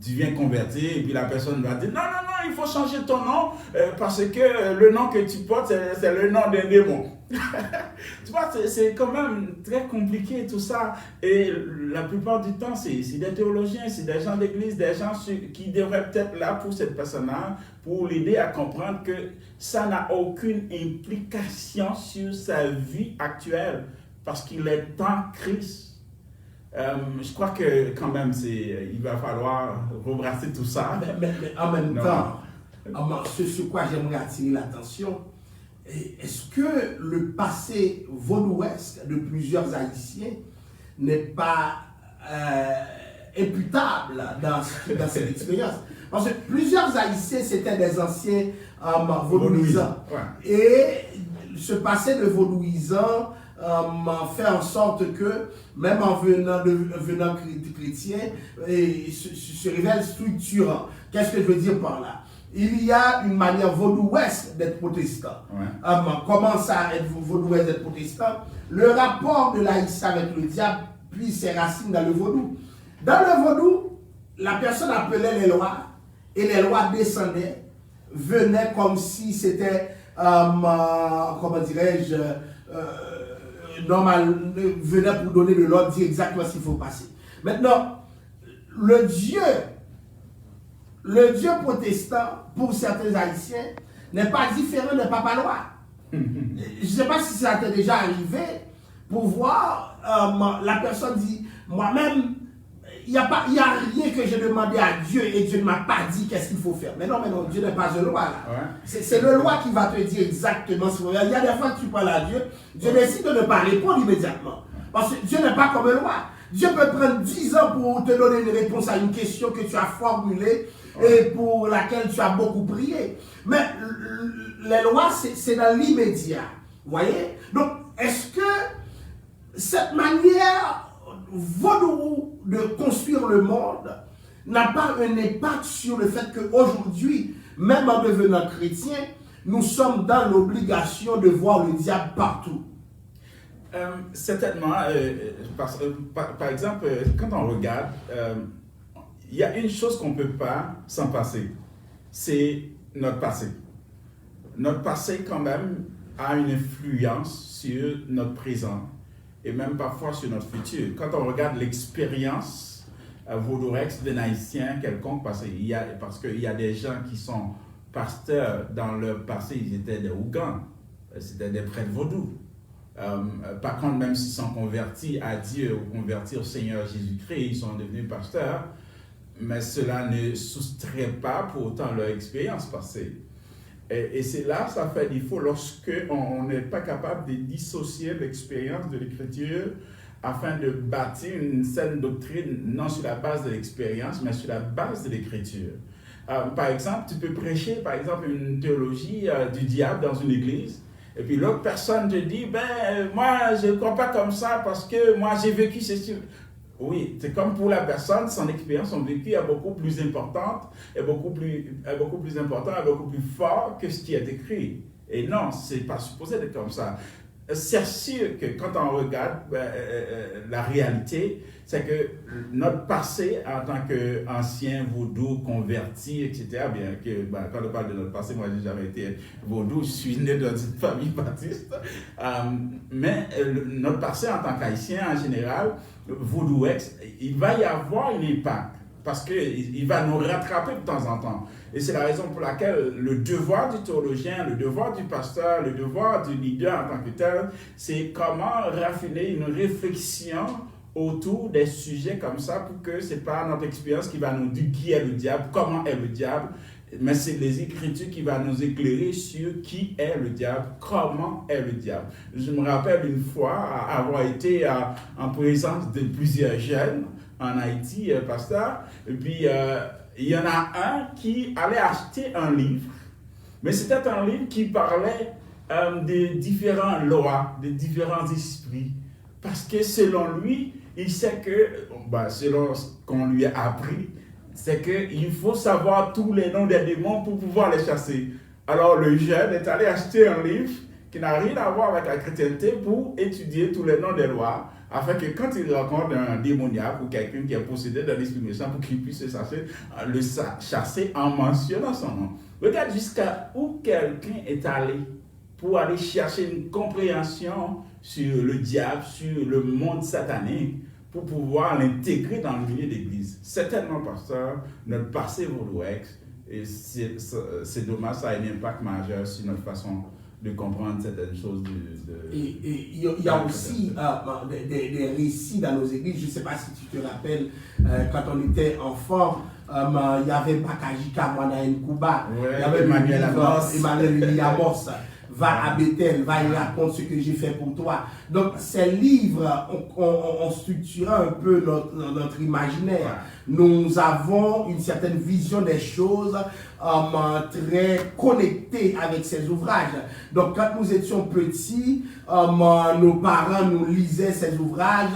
Tu viens convertir et puis la personne va dire non, il faut changer ton nom parce que le nom que tu portes, c'est le nom d'un démon. Tu vois, c'est quand même très compliqué tout ça. Et la plupart du temps, c'est des théologiens, c'est des gens d'église, des gens qui devraient peut-être là pour cette personne-là, pour l'aider à comprendre que ça n'a aucune implication sur sa vie actuelle parce qu'il est en Christ. Je crois que quand même, il va falloir rebrasser tout ça. Mais en même temps, ce sur quoi j'aimerais attirer l'attention, est-ce que le passé vaudouesque de plusieurs Haïtiens n'est pas imputable dans cette expérience? Parce que plusieurs Haïtiens, c'était des anciens vaudouisants. Ouais. Et ce passé de vaudouisants fait en sorte que, même en venant chrétien, se révèle structurant. Qu'est-ce que je veux dire par là? Il y a une manière vaudouesque d'être protestant. Ouais. Comment ça être vaudouesque d'être protestant? Le rapport de l'Haïtien avec le diable puis ses racines dans le vaudou. Dans le vaudou, la personne appelait les lois et les lois descendaient, venaient comme si c'était, comment dirais-je, normal, venait pour donner de l'ordre, dire exactement ce qu'il faut passer. Maintenant, le Dieu protestant, pour certains Haïtiens, n'est pas différent de Papa Loi. Je ne sais pas si ça t'est déjà arrivé, pour voir, la personne dit, moi-même, il n'y a rien que j'ai demandé à Dieu et Dieu ne m'a pas dit qu'est-ce qu'il faut faire. Mais non, Dieu n'est pas un loi là. Ouais. C'est le loi qui va te dire exactement ce qu'il faut faire. Il y a des fois que tu parles à Dieu, Dieu décide de ne pas répondre immédiatement. Parce que Dieu n'est pas comme un loi. Dieu peut prendre 10 ans pour te donner une réponse à une question que tu as formulée et pour laquelle tu as beaucoup prié. Mais les lois, c'est dans l'immédiat. Vous voyez? Donc, est-ce que cette manière vaudou de construire le monde n'a pas un impact sur le fait qu'aujourd'hui, même en devenant chrétien, nous sommes dans l'obligation de voir le diable partout? Certainement, par exemple, quand on regarde, il y a une chose qu'on ne peut pas s'en passer, c'est notre passé. Notre passé, quand même, a une influence sur notre présent et même parfois sur notre futur. Quand on regarde l'expérience vaudorex d'un Haïtien quelconque, parce qu'il y a des gens qui sont pasteurs dans leur passé, ils étaient des Ougans, c'était des prêtres vaudous. Par contre, même s'ils sont convertis à Dieu ou convertis au Seigneur Jésus-Christ, ils sont devenus pasteurs, mais cela ne soustrait pas pour autant leur expérience passée. Et c'est là, ça fait défaut lorsque on n'est pas capable de dissocier l'expérience de l'Écriture afin de bâtir une saine doctrine, non sur la base de l'expérience, mais sur la base de l'Écriture. Par exemple, tu peux prêcher, par exemple, une théologie du diable dans une église, et puis l'autre personne te dit, ben, moi, je ne crois pas comme ça parce que moi, j'ai vécu ceci. Oui, c'est comme pour la personne, son expérience, son vécu est beaucoup plus importante, est beaucoup plus important, est beaucoup plus fort que ce qui est écrit. Et non, ce n'est pas supposé être comme ça. C'est sûr que quand on regarde la réalité, c'est que notre passé en tant qu'ancien vaudou, converti, etc., bien que quand on parle de notre passé, moi j'ai jamais été vaudou, je suis né dans une famille baptiste, mais notre passé en tant qu'haïtien en général, vaudouex, il va y avoir un impact parce qu'il va nous rattraper de temps en temps. Et c'est la raison pour laquelle le devoir du théologien, le devoir du pasteur, le devoir du leader en tant que tel, c'est comment raffiner une réflexion autour des sujets comme ça pour que ce n'est pas notre expérience qui va nous dire qui est le diable, comment est le diable, mais c'est les Écritures qui vont nous éclairer sur qui est le diable, comment est le diable. Je me rappelle une fois avoir été en présence de plusieurs jeunes en Haïti, pasteur, et puis il y en a un qui allait acheter un livre, mais c'était un livre qui parlait de différentes lois, de différents esprits, parce que selon lui, il sait que, selon ce qu'on lui a appris, c'est qu'il faut savoir tous les noms des démons pour pouvoir les chasser. Alors le jeune est allé acheter un livre qui n'a rien à voir avec la chrétienté pour étudier tous les noms des lois, afin que quand il rencontre un démoniaque ou quelqu'un qui est possédé d'un esprit méchant, pour qu'il puisse le chasser en mentionnant son nom. Regarde jusqu'à où quelqu'un est allé pour aller chercher une compréhension sur le diable, sur le monde satanique, pour pouvoir l'intégrer dans le milieu d'église. Certainement, pasteur, notre passé vaudouex, et c'est dommage, ça a un impact majeur sur notre façon de comprendre certaines choses. Et il y a aussi des récits dans nos églises. Je ne sais pas si tu te rappelles, quand on était enfant, il y avait Bakaji Kamwana Nkouba, il y avait Emmanuel Amos. Va à Bethel, va y raconter ce que j'ai fait pour toi. Donc, ces livres ont structuré un peu notre imaginaire. Nous avons une certaine vision des choses très connectée avec ces ouvrages. Donc, quand nous étions petits, nos parents nous lisaient ces ouvrages.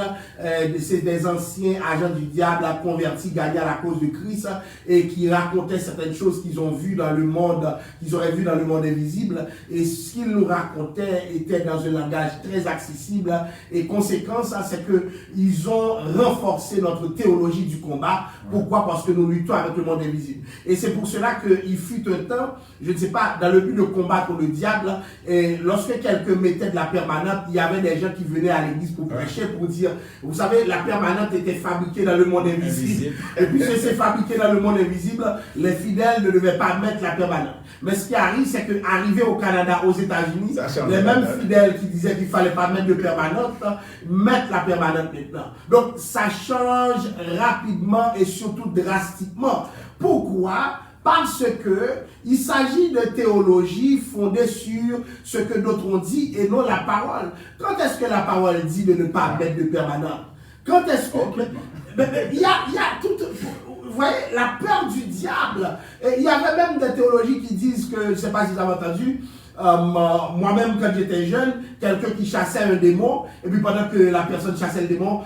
C'est des anciens agents du diable convertis, gagnés à la cause de Christ et qui racontaient certaines choses qu'ils ont vues dans le monde, qu'ils auraient vues dans le monde invisible. Et ce qu'ils nous racontaient était dans un langage très accessible. Et conséquence, c'est qu'ils ont renforcé notre théologie du combat. Pourquoi? Parce que nous luttons avec le monde invisible. Et c'est pour cela qu'il fut un temps, je ne sais pas, dans le but de combattre le diable, et lorsque quelqu'un mettait de la permanente, il y avait des gens qui venaient à l'église pour prêcher, pour dire, vous savez, la permanente était fabriquée dans le monde invisible. Et puis, si c'est fabriqué dans le monde invisible, les fidèles ne devaient pas mettre la permanente. Mais ce qui arrive, c'est qu'arrivé au Canada, aux États-Unis, les mêmes fidèles qui disaient qu'il ne fallait pas mettre de permanente, mettent la permanente maintenant. Donc, ça change rapidement et surtout drastiquement. Pourquoi? Parce que il s'agit de théologie fondée sur ce que d'autres ont dit et non la parole. Quand est-ce que la parole dit de ne pas mettre de permanente? Quand est-ce que... Il y a tout... Vous voyez, la peur du diable. Et il y avait même des théologies qui disent que, je ne sais pas si vous avez entendu, moi-même quand j'étais jeune, quelqu'un qui chassait un démon, et puis pendant que la personne chassait le démon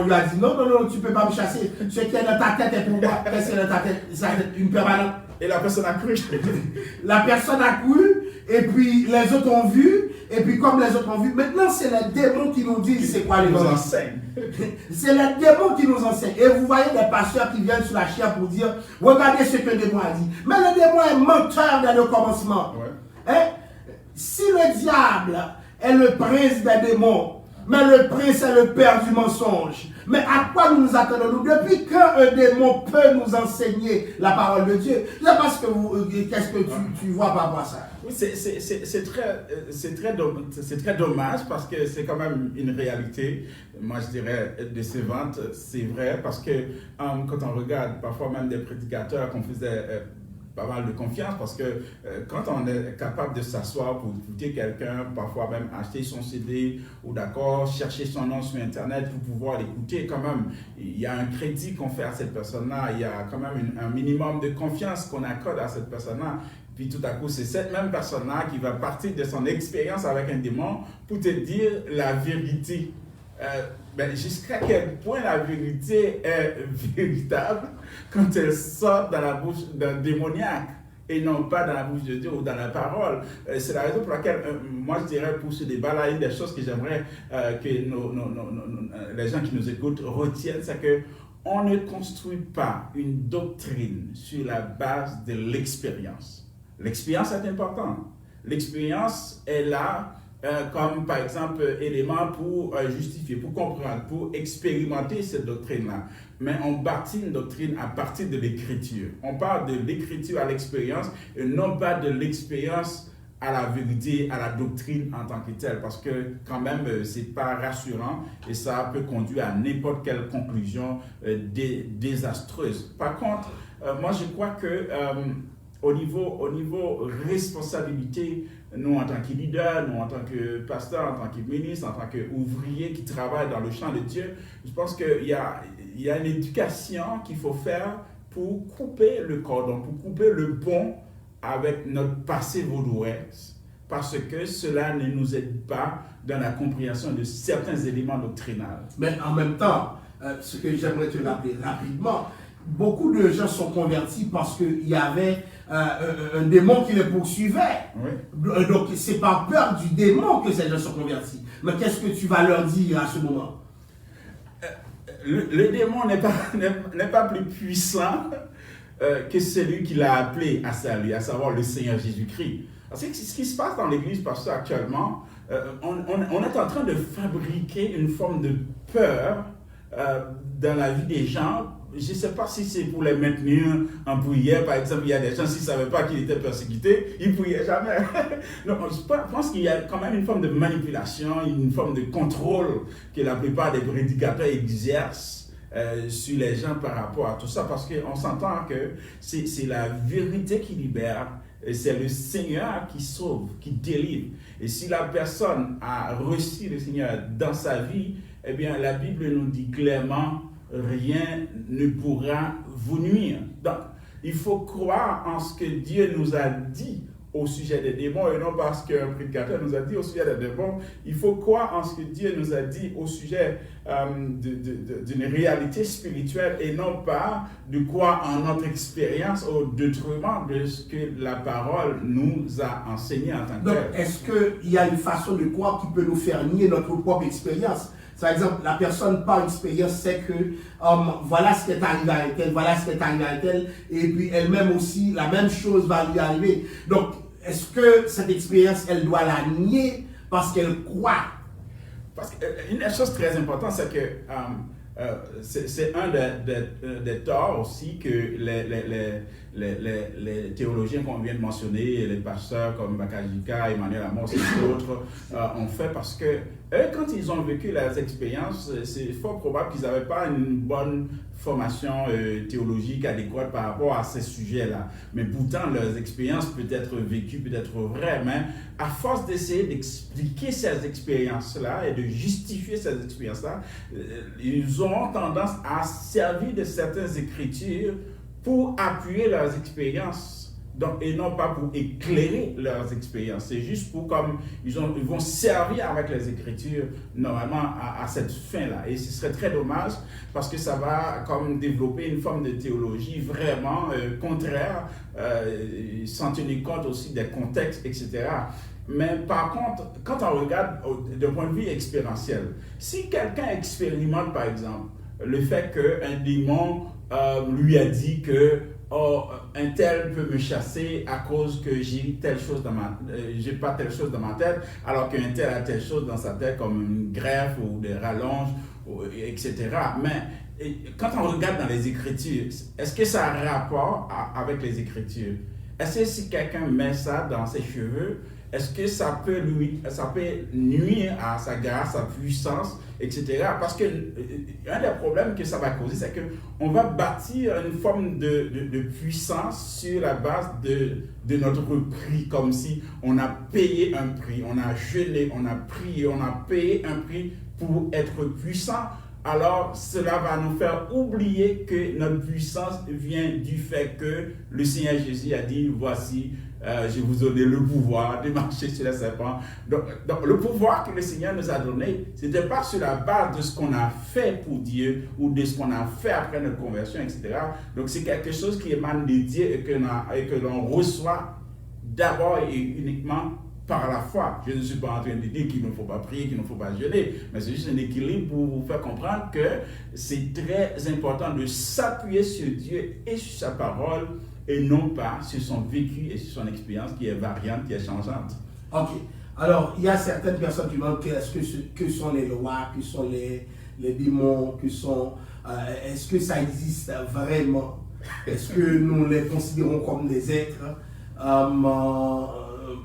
lui a dit non, tu ne peux pas me chasser. Ce qui est dans ta tête est pour moi. Qu'est-ce qui est dans ta tête? C'est une permanente. Et la personne a cru. La personne a cru, et puis les autres ont vu, et puis comme les autres ont vu, maintenant c'est les démons qui nous disent c'est quoi l'évangile. C'est les démons qui nous enseignent. Et vous voyez des pasteurs qui viennent sur la chair pour dire, regardez ce que le démon a dit. Mais le démon est menteur dès le commencement. Ouais. Hein? Si le diable est le prince des démons, mais le prince est le père du mensonge. Mais à quoi nous nous attendons-nous? Depuis quand un démon peut nous enseigner la parole de Dieu? Je ne sais pas qu'est-ce que tu vois par rapport à ça. Oui, c'est très dommage parce que c'est quand même une réalité, moi je dirais, décevante. C'est vrai parce que quand on regarde parfois même des prédicateurs qu'on faisait pas mal de confiance parce que quand on est capable de s'asseoir pour écouter quelqu'un, parfois même acheter son CD ou d'accord, chercher son nom sur Internet pour pouvoir l'écouter, quand même, il y a un crédit qu'on fait à cette personne-là, il y a quand même un minimum de confiance qu'on accorde à cette personne-là. Puis tout à coup, c'est cette même personne-là qui va partir de son expérience avec un démon pour te dire la vérité. Jusqu'à quel point la vérité est véritable quand elle sort dans la bouche d'un démoniaque et non pas dans la bouche de Dieu ou dans la parole. C'est la raison pour laquelle, moi je dirais pour ce débat-là, une des choses que j'aimerais que les gens qui nous écoutent retiennent, c'est que on ne construit pas une doctrine sur la base de l'expérience. L'expérience est importante. L'expérience est là comme par exemple élément pour justifier, pour comprendre, pour expérimenter cette doctrine-là. Mais on bâtit une doctrine à partir de l'écriture. On parle de l'écriture à l'expérience et non pas de l'expérience à la vérité, à la doctrine en tant que telle. Parce que quand même, c'est pas rassurant et ça peut conduire à n'importe quelle conclusion désastreuse. Par contre, moi je crois que au niveau responsabilité, nous en tant que leaders, nous en tant que pasteurs, en tant que ministres, en tant qu'ouvriers qui travaillent dans le champ de Dieu, je pense qu'il y a une éducation qu'il faut faire pour couper le cordon, pour couper le pont avec notre passé vaudouesque, parce que cela ne nous aide pas dans la compréhension de certains éléments doctrinaux. Mais en même temps, ce que j'aimerais te rappeler rapidement, beaucoup de gens sont convertis parce qu'il y avait un démon qui les poursuivait. Oui. Donc, c'est par peur du démon que ces gens sont convertis. Mais qu'est-ce que tu vas leur dire à ce moment? Le démon n'est pas plus puissant que celui qui l'a appelé à salut, à savoir le Seigneur Jésus-Christ. C'est ce qui se passe dans l'Église, parce que actuellement, on est en train de fabriquer une forme de peur dans la vie des gens. Je ne sais pas si c'est pour les maintenir en prière. Par exemple, il y a des gens, s'ils ne savaient pas qu'ils étaient persécutés, ils ne priaient jamais. Donc, je pense qu'il y a quand même une forme de manipulation, une forme de contrôle que la plupart des prédicateurs exercent sur les gens par rapport à tout ça. Parce qu'on s'entend que c'est la vérité qui libère, et c'est le Seigneur qui sauve, qui délivre. Et si la personne a reçu le Seigneur dans sa vie, eh bien, la Bible nous dit clairement, rien ne pourra vous nuire. Donc, il faut croire en ce que Dieu nous a dit au sujet des démons et non parce qu'un prédicateur nous a dit au sujet des démons. Il faut croire en ce que Dieu nous a dit au sujet d'une réalité spirituelle et non pas de croire en notre expérience au détriment de ce que la parole nous a enseigné en tant que tel. Donc, est-ce qu'il y a une façon de croire qui peut nous faire nier notre propre expérience? Par exemple, la personne par expérience sait que voilà ce qui est arrivé à elle, voilà ce qui est arrivé à elle, et puis elle-même aussi, la même chose va lui arriver. Donc, est-ce que cette expérience, elle doit la nier parce qu'elle croit? Parce qu'une des choses très importantes, c'est que c'est un des torts aussi que les théologiens qu'on vient de mentionner, les pasteurs comme Bakajika, Emmanuel Amos et d'autres ont fait, parce que eux, quand ils ont vécu leurs expériences, c'est fort probable qu'ils n'avaient pas une bonne formation théologique adéquate par rapport à ces sujets-là. Mais pourtant, leurs expériences peuvent être vécues, peuvent être vraies, mais à force d'essayer d'expliquer ces expériences-là et de justifier ces expériences-là, ils auront tendance à servir de certaines écritures pour appuyer leurs expériences Donc, et non pas pour éclairer leurs expériences. C'est juste pour comme ils vont servir avec les Écritures normalement à cette fin-là. Et ce serait très dommage parce que ça va comme développer une forme de théologie vraiment contraire, sans tenir compte aussi des contextes, etc. Mais par contre, quand on regarde d'un point de vue expérientiel, si quelqu'un expérimente par exemple le fait qu'un démon lui a dit que un tel peut me chasser à cause que j'ai pas telle chose dans ma tête, alors qu'un tel a telle chose dans sa tête comme une greffe ou des rallonges, etc. Mais quand on regarde dans les Écritures, est-ce que ça a rapport avec les Écritures? Est-ce que si quelqu'un met ça dans ses cheveux, est-ce que ça peut nuire à sa grâce, sa puissance, etc. Parce que un des problèmes que ça va causer, c'est qu'on va bâtir une forme de puissance sur la base de notre prix, comme si on a payé un prix, on a jeûné, on a prié, on a payé un prix pour être puissant. Alors cela va nous faire oublier que notre puissance vient du fait que le Seigneur Jésus a dit, voici, je vous donne le pouvoir de marcher sur les serpents. Donc, le pouvoir que le Seigneur nous a donné, ce n'était pas sur la base de ce qu'on a fait pour Dieu ou de ce qu'on a fait après notre conversion, etc. Donc c'est quelque chose qui émane de Dieu et que l'on reçoit d'abord et uniquement par la foi. Je ne suis pas en train de dire qu'il ne faut pas prier, qu'il ne faut pas jeûner, mais c'est juste un équilibre pour vous faire comprendre que c'est très important de s'appuyer sur Dieu et sur sa parole et non pas sur son vécu et sur son expérience qui est variante, qui est changeante. Ok. Alors, il y a certaines personnes qui demandent que sont les lois, que sont les démons, est-ce que ça existe vraiment? Est-ce que nous les considérons comme des êtres?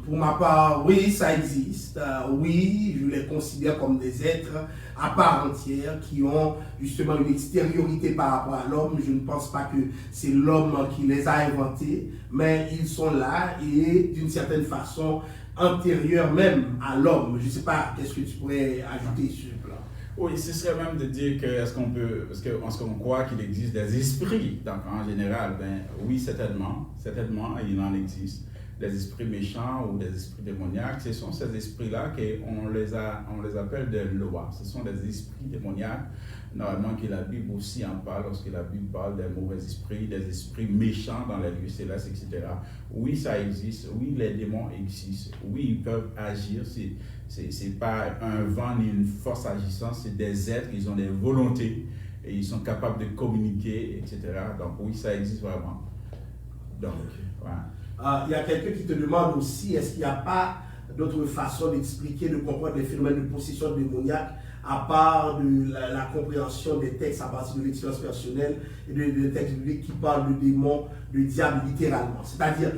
Pour ma part, oui, ça existe. Oui, je les considère comme des êtres à part entière qui ont justement une extériorité par rapport à l'homme. Je ne pense pas que c'est l'homme qui les a inventés, mais ils sont là et d'une certaine façon antérieurs même à l'homme. Je ne sais pas, qu'est-ce que tu pourrais ajouter sur ce plan? Oui, ce serait même de dire que est-ce qu'on croit qu'il existe des esprits? Donc en général, oui, certainement, il en existe. Des esprits méchants ou des esprits démoniaques, ce sont ces esprits-là qu'on les appelle des lois. Ce sont des esprits démoniaques, normalement que la Bible aussi en parle, lorsque la Bible parle des mauvais esprits, des esprits méchants dans les lieux célestes, etc. Oui, ça existe, oui, les démons existent, oui, ils peuvent agir, c'est pas un vent ni une force agissante, c'est des êtres, ils ont des volontés, et ils sont capables de communiquer, etc. Donc oui, ça existe vraiment. Donc, voilà. Il y a quelqu'un qui te demande aussi, est-ce qu'il n'y a pas d'autre façon d'expliquer, de comprendre les phénomènes de possession démoniaque à part de la compréhension des textes à partir de l'expérience personnelle et des textes bibliques qui parlent de démons, de diable littéralement. C'est-à-dire,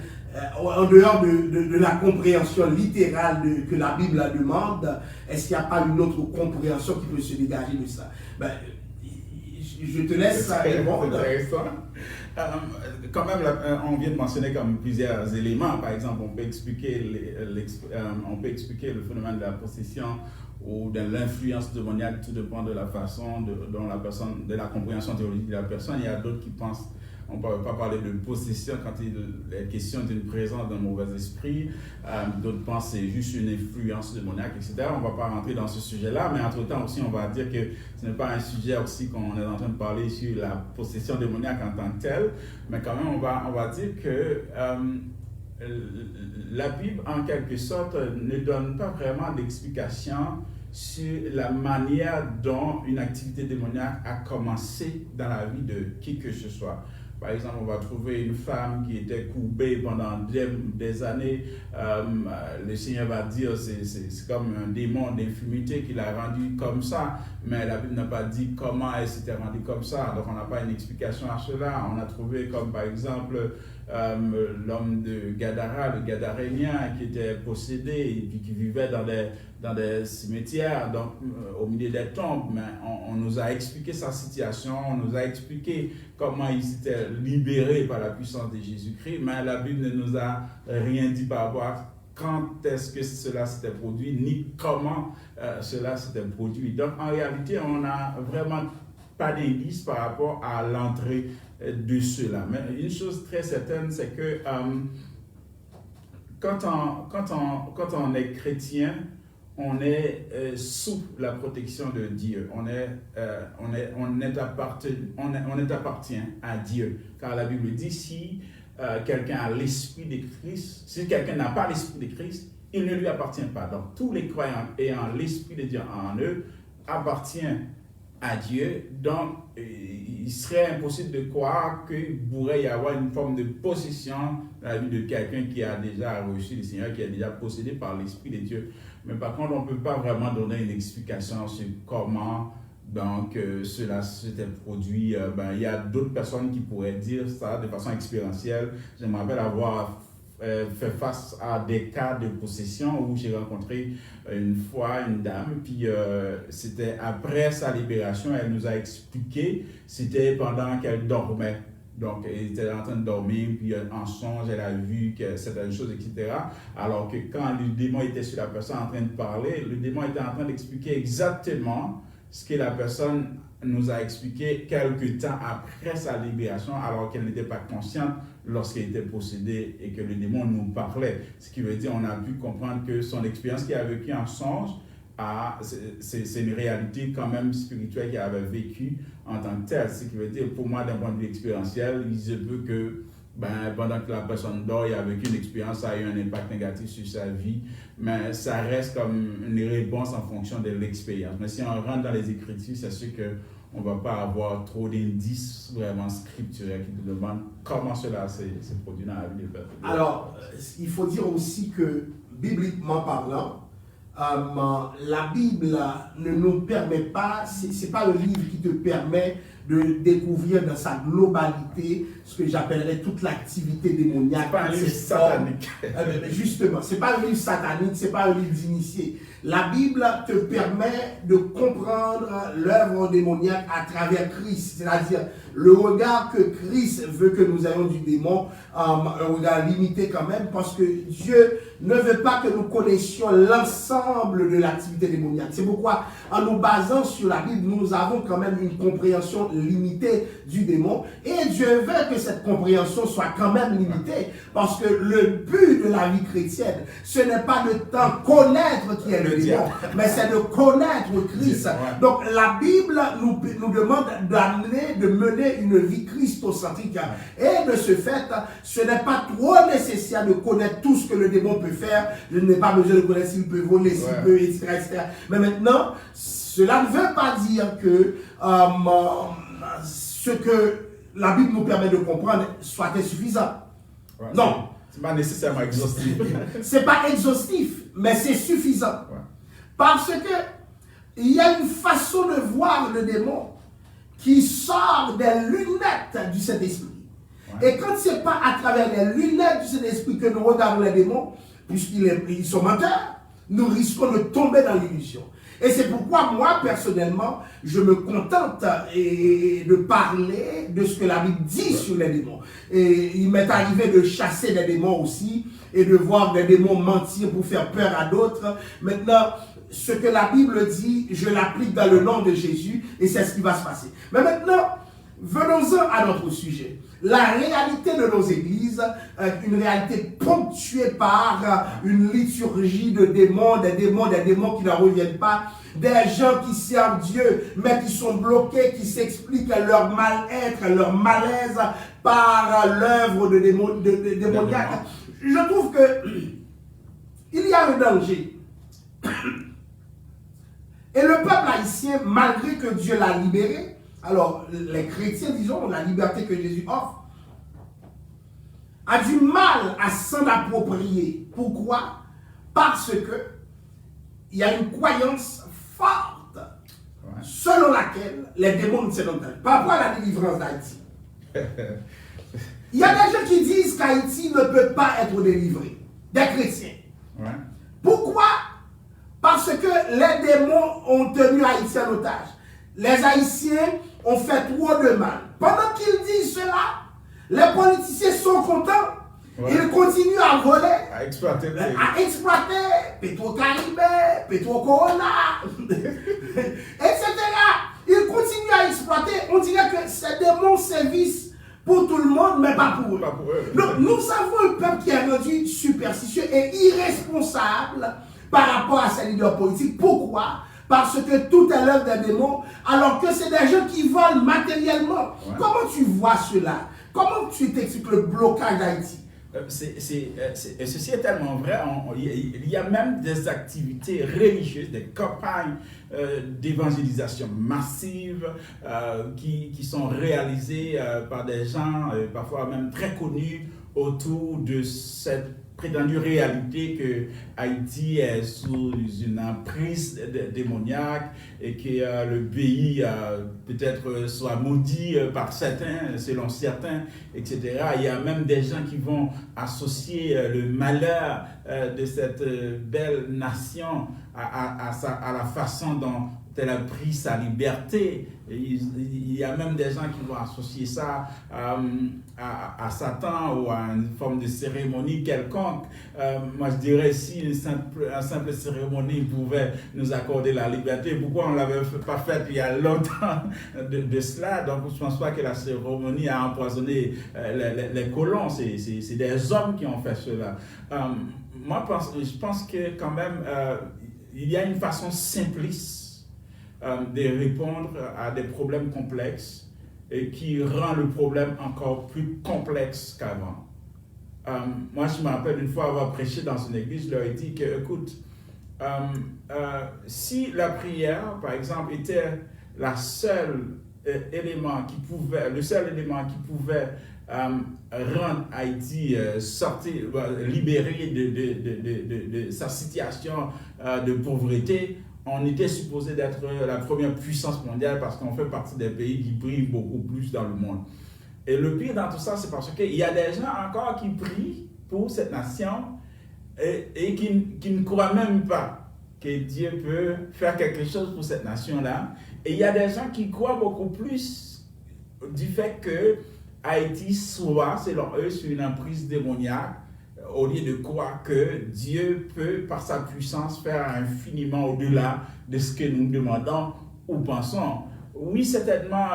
en dehors de la compréhension littérale que la Bible demande, est-ce qu'il n'y a pas une autre compréhension qui peut se dégager de ça? Je te laisse répondre. Quand même, on vient de mentionner comme plusieurs éléments. Par exemple, on peut expliquer le phénomène de la possession ou de l'influence démoniaque, tout dépend de la façon de la compréhension théologique de la personne. Il y a d'autres qui pensent, on ne peut pas parler de possession quand il est question d'une présence d'un mauvais esprit. D'autres pensent que c'est juste une influence démoniaque, etc. On ne va pas rentrer dans ce sujet-là, mais entre-temps aussi, on va dire que ce n'est pas un sujet aussi qu'on est en train de parler sur la possession démoniaque en tant que telle, mais quand même, on va dire que la Bible, en quelque sorte, ne donne pas vraiment d'explication sur la manière dont une activité démoniaque a commencé dans la vie de qui que ce soit. Par exemple, on va trouver une femme qui était courbée pendant des années. Le Seigneur va dire que c'est comme un démon d'infimité qui l'a rendue comme ça. Mais la Bible n'a pas dit comment elle s'était rendue comme ça. Donc on n'a pas une explication à cela. On a trouvé comme par exemple l'homme de Gadara, le Gadarénien, qui était possédé et puis qui vivait dans des cimetières, donc au milieu des tombes. Mais on nous a expliqué sa situation, on nous a expliqué comment il s'était libéré par la puissance de Jésus-Christ, mais la Bible ne nous a rien dit par rapport à quand est-ce que cela s'était produit, ni comment cela s'était produit. Donc en réalité, on a vraiment pas d'indice par rapport à l'entrée de cela. Mais une chose très certaine, c'est que quand on est chrétien, on est sous la protection de Dieu. On appartient à Dieu. Car la Bible dit, si quelqu'un a l'esprit de Christ, si quelqu'un n'a pas l'esprit de Christ, il ne lui appartient pas. Donc, tous les croyants ayant l'esprit de Dieu en eux appartiennent à Dieu. Donc, il serait impossible de croire qu'il pourrait y avoir une forme de possession dans la vie de quelqu'un qui a déjà reçu le Seigneur, qui est déjà possédé par l'Esprit de Dieu. Mais par contre, on ne peut pas vraiment donner une explication sur comment donc, cela s'était produit. Il y a d'autres personnes qui pourraient dire ça de façon expérientielle. Je me rappelle avoir fait face à des cas de possession où j'ai rencontré une fois une dame, puis c'était après sa libération, elle nous a expliqué, c'était pendant qu'elle dormait. Donc, elle était en train de dormir, puis en songe, elle a vu que certaines choses, etc. Alors que quand le démon était sur la personne en train de parler, le démon était en train d'expliquer exactement ce que la personne nous a expliqué quelques temps après sa libération, alors qu'elle n'était pas consciente lorsqu'elle était possédée et que le démon nous parlait. Ce qui veut dire qu'on a pu comprendre que son expérience qu'elle a vécue en songe, c'est une réalité quand même spirituelle qu'elle avait vécue en tant que telle. Ce qui veut dire, pour moi, d'un point de vue expérientiel, il se peut que pendant que la personne dort, il a vécu une expérience, ça a eu un impact négatif sur sa vie, mais ça reste comme une réponse en fonction de l'expérience. Mais si on rentre dans les Écritures, c'est sûr qu'on ne va pas avoir trop d'indices vraiment scripturels qui nous demandent comment cela s'est produit dans la vie des personnes. Alors, il faut dire aussi que, bibliquement parlant, la Bible ne nous permet pas, c'est pas le livre qui te permet de découvrir dans sa globalité ce que j'appellerais toute l'activité démoniaque. C'est pas un livre satanique. Justement, c'est pas un livre satanique, c'est pas un livre d'initié. La Bible te permet de comprendre l'œuvre démoniaque à travers Christ, c'est-à-dire le regard que Christ veut que nous ayons du démon, un regard limité quand même, parce que Dieu ne veut pas que nous connaissions l'ensemble de l'activité démoniaque. C'est pourquoi, en nous basant sur la Bible, nous avons quand même une compréhension limitée du démon, et Dieu veut que cette compréhension soit quand même limitée, parce que le but de la vie chrétienne, ce n'est pas de tant connaître qui est le démon, mais c'est de connaître Christ. Donc la Bible nous demande de mener une vie christocentrique, et de ce fait, ce n'est pas trop nécessaire de connaître tout ce que le démon peut faire. Je n'ai pas besoin de connaître s'il peut voler, s'il peut, etc., etc. Mais maintenant, cela ne veut pas dire que ce que la Bible nous permet de comprendre soit insuffisant. Non. C'est pas nécessairement exhaustif. C'est pas exhaustif, mais c'est suffisant. Parce que il y a une façon de voir le démon qui sort des lunettes du Saint-Esprit. Et quand ce n'est pas à travers les lunettes du Saint-Esprit que nous regardons les démons, puisqu'ils sont menteurs, nous risquons de tomber dans l'illusion. Et c'est pourquoi moi, personnellement, je me contente de parler de ce que la Bible dit sur les démons. Et il m'est arrivé de chasser des démons aussi, et de voir des démons mentir pour faire peur à d'autres. Maintenant, ce que la Bible dit, je l'applique dans le nom de Jésus, et c'est ce qui va se passer. Mais maintenant, venons-en à notre sujet. La réalité de nos églises, une réalité ponctuée par une liturgie de démons, des démons qui ne reviennent pas, des gens qui servent Dieu, mais qui sont bloqués, qui s'expliquent leur mal-être, leur malaise par l'œuvre de démoniaque. Je trouve que il y a un danger. Et le peuple haïtien, malgré que Dieu l'a libéré, alors les chrétiens, disons, la liberté que Jésus offre, a du mal à s'en approprier. Pourquoi? Parce que il y a une croyance forte selon laquelle les démons ne s'édonnent pas. Par rapport à la délivrance d'Haïti. Il y a des gens qui disent qu'Haïti ne peut pas être délivré. Des chrétiens. Pourquoi? Parce que les démons ont tenu Haïti en otage. Les Haïtiens ont fait trop de mal. Pendant qu'ils disent cela, les politiciens sont contents. Ils continuent à voler, à exploiter Petro-Caribé, Petro-Corona, etc. Ils continuent à exploiter. exploiter, on dirait que ces démons sévissent pour tout le monde, mais pas pour eux. Donc, nous avons un peuple qui est rendu superstitieux et irresponsable par rapport à ses leaders politiques. Pourquoi? Parce que tout est l'œuvre des démons, alors que c'est des gens qui volent matériellement. Ouais. Comment tu vois cela? Comment tu t'expliques le blocage d'Haïti? Ceci est tellement vrai. Il y a même des activités religieuses, des campagnes d'évangélisation massive qui sont réalisées par des gens, parfois même très connus, autour de cette prétendue réalité que Haïti est sous une emprise démoniaque et que le pays peut-être soit maudit par certains, selon certains, etc. Il y a même des gens qui vont associer le malheur de cette belle nation à la façon dont elle a pris sa liberté. Il y a même des gens qui vont associer ça à Satan ou à une forme de cérémonie quelconque. Moi, je dirais, si une simple cérémonie pouvait nous accorder la liberté, pourquoi on ne l'avait pas fait il y a longtemps de cela? Donc, je ne pense pas que la cérémonie a empoisonné les colons. C'est des hommes qui ont fait cela. Moi, je pense que quand même, il y a une façon simpliste de répondre à des problèmes complexes et qui rend le problème encore plus complexe qu'avant. Moi, je me rappelle une fois avoir prêché dans une église, je leur ai dit que, écoute, si la prière, par exemple, était le seul élément qui pouvait rendre Haïti libéré de sa situation de pauvreté, on était supposé d'être la première puissance mondiale parce qu'on fait partie des pays qui prient beaucoup plus dans le monde. Et le pire dans tout ça, c'est parce qu'il y a des gens encore qui prient pour cette nation et qui ne croient même pas que Dieu peut faire quelque chose pour cette nation-là. Et il y a des gens qui croient beaucoup plus du fait que Haïti soit, selon eux, sur une emprise démoniaque, au lieu de croire que Dieu peut, par sa puissance, faire infiniment au-delà de ce que nous demandons ou pensons. Oui, certainement,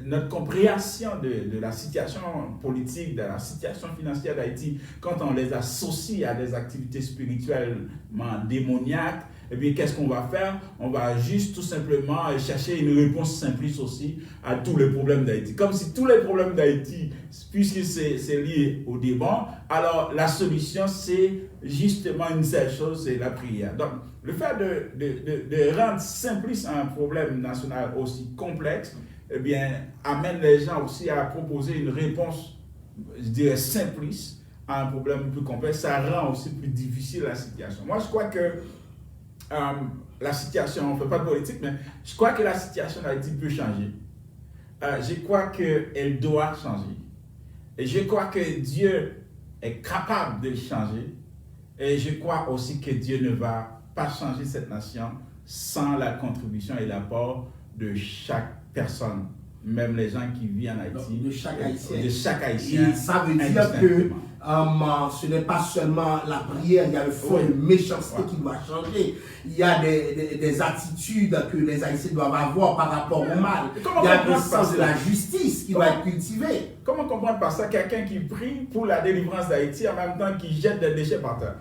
notre compréhension de la situation politique, de la situation financière d'Haïti, quand on les associe à des activités spirituellement démoniaques, eh bien, qu'est-ce qu'on va faire? On va juste tout simplement chercher une réponse simpliste aussi à tous les problèmes d'Haïti. Comme si tous les problèmes d'Haïti, puisque c'est lié au démon, alors la solution, c'est justement une seule chose, c'est la prière. Donc, le fait de rendre simpliste un problème national aussi complexe, eh bien, amène les gens aussi à proposer une réponse, je dirais, simpliste à un problème plus complexe. Ça rend aussi plus difficile la situation. Moi, je crois que la situation, on ne fait pas de politique, mais je crois que la situation d'Haïti peut changer. Je crois qu'elle doit changer. Et je crois que Dieu est capable de changer. Et je crois aussi que Dieu ne va pas changer cette nation sans la contribution et l'apport de chaque personne, même les gens qui vivent en Haïti. De chaque Haïtien. De chaque Haïtien. Et ça veut dire que ce n'est pas seulement la prière, il y a le fond de méchanceté qui doit changer. Il y a des attitudes que les Haïtiens doivent avoir par rapport au mal. Il y a le sens de la justice qui doit être cultivé. Comment comprendre par ça quelqu'un qui prie pour la délivrance d'Haïti en même temps qu'il jette des déchets par terre?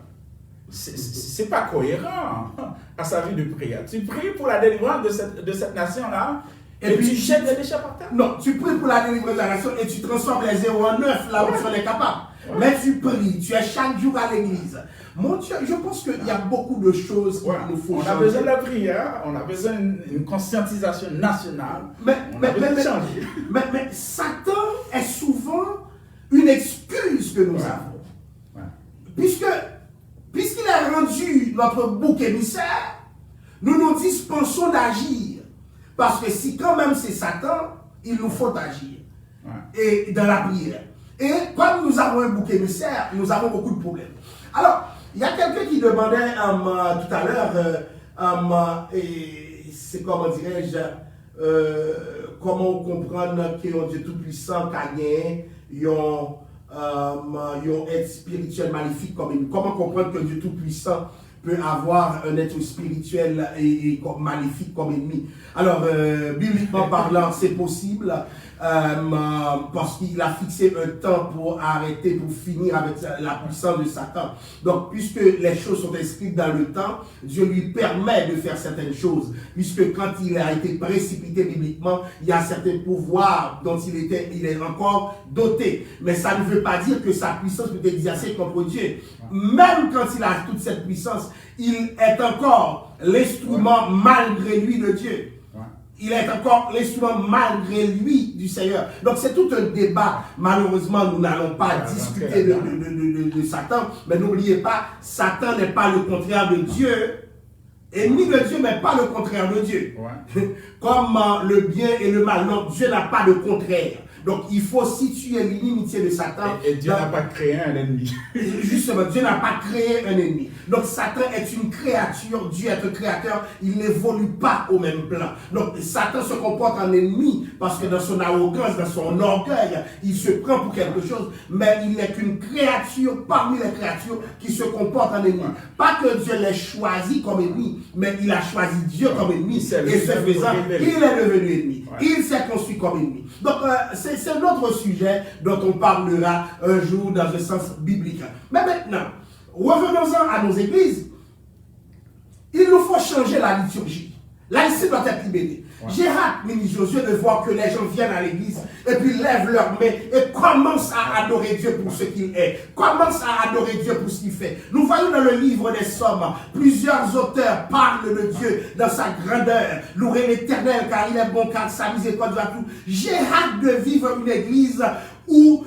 C'est pas cohérent à sa vie de prière. Tu pries pour la délivrance de cette nation-là, et puis tu jettes des déchets par terre? Non, tu pries pour la délivrance de la nation et tu transformes les 0 en 9 là où tu en es capable. Mais tu pries, tu es chaque jour à l'église. Mon Dieu, je pense qu'il y a beaucoup de choses qu'il nous faut changer. On a besoin de la prière, on a besoin d'une conscientisation nationale. Mais Satan est souvent une excuse que nous avons. Ouais. Puisqu'il a rendu notre bouc émissaire, nous nous dispensons d'agir. Parce que si quand même c'est Satan, il nous faut agir. Ouais. Et dans la prière. Et comme nous avons un bouc émissaire, nous avons beaucoup de problèmes. Alors, il y a quelqu'un qui demandait tout à l'heure, c'est comment dirais-je, comment comprendre qu'un Dieu tout-puissant qui a gagné, un être spirituel maléfique comme une. Comment comprendre qu'un Dieu tout-puissant peut avoir un être spirituel et maléfique comme ennemi. Alors, bibliquement parlant, c'est possible parce qu'il a fixé un temps pour arrêter, pour finir avec la puissance de Satan. Donc, puisque les choses sont inscrites dans le temps, Dieu lui permet de faire certaines choses. Puisque quand il a été précipité bibliquement, il y a certains pouvoirs dont il est encore doté. Mais ça ne veut pas dire que sa puissance peut exercer contre Dieu. Même quand il a toute cette puissance, il est encore l'instrument malgré lui de Dieu. Il est encore l'instrument malgré lui du Seigneur. Donc c'est tout un débat. Malheureusement, nous n'allons pas discuter de Satan. Mais n'oubliez pas, Satan n'est pas le contraire de Dieu. Ennemi de Dieu, mais pas le contraire de Dieu. Comme le bien et le mal. Non, Dieu n'a pas de contraire. Donc, il faut situer l'inimitié de Satan. Et Dieu n'a pas créé un ennemi. Justement, Dieu n'a pas créé un ennemi. Donc, Satan est une créature. Dieu est un créateur. Il n'évolue pas au même plan. Donc, Satan se comporte en ennemi parce que dans son arrogance, dans son orgueil, il se prend pour quelque chose. Mais il n'est qu'une créature parmi les créatures qui se comportent en ennemi. Pas que Dieu l'ait choisi comme ennemi, mais il a choisi Dieu comme ennemi. Et ce faisant, il est devenu ennemi. Il s'est construit comme ennemi. Donc, c'est un autre sujet dont on parlera un jour dans un sens biblique. Mais maintenant, revenons-en à nos églises. Il nous faut changer la liturgie. La liturgie doit être libérée. J'ai hâte, ministre Josué, de voir que les gens viennent à l'église et puis lèvent leurs mains et commencent à adorer Dieu pour ce qu'il est. Commencent à adorer Dieu pour ce qu'il fait. Nous voyons dans le livre des Psaumes, plusieurs auteurs parlent de Dieu dans sa grandeur. Louez l'Éternel car il est bon, car sa miséricorde va tout. J'ai hâte de vivre une église où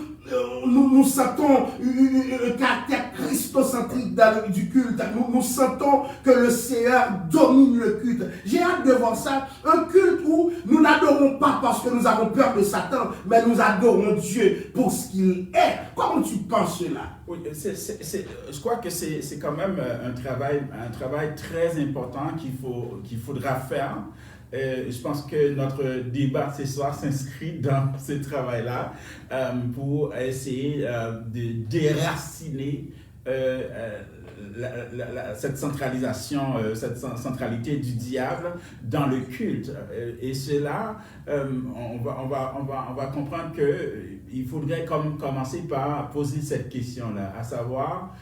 nous sentons un caractère christocentrique du culte. Nous sentons que le Seigneur domine le culte. J'ai hâte de voir ça. Un culte où nous n'adorons pas parce que nous avons peur de Satan, mais nous adorons Dieu pour ce qu'il est. Comment tu penses cela? Oui, je crois que c'est quand même un travail très important qu'il faudra faire. Je pense que notre débat ce soir s'inscrit dans ce travail-là pour essayer de déraciner cette centralisation, cette centralité du diable dans le culte. Et cela, on va comprendre qu'il faudrait commencer par poser cette question-là, à savoir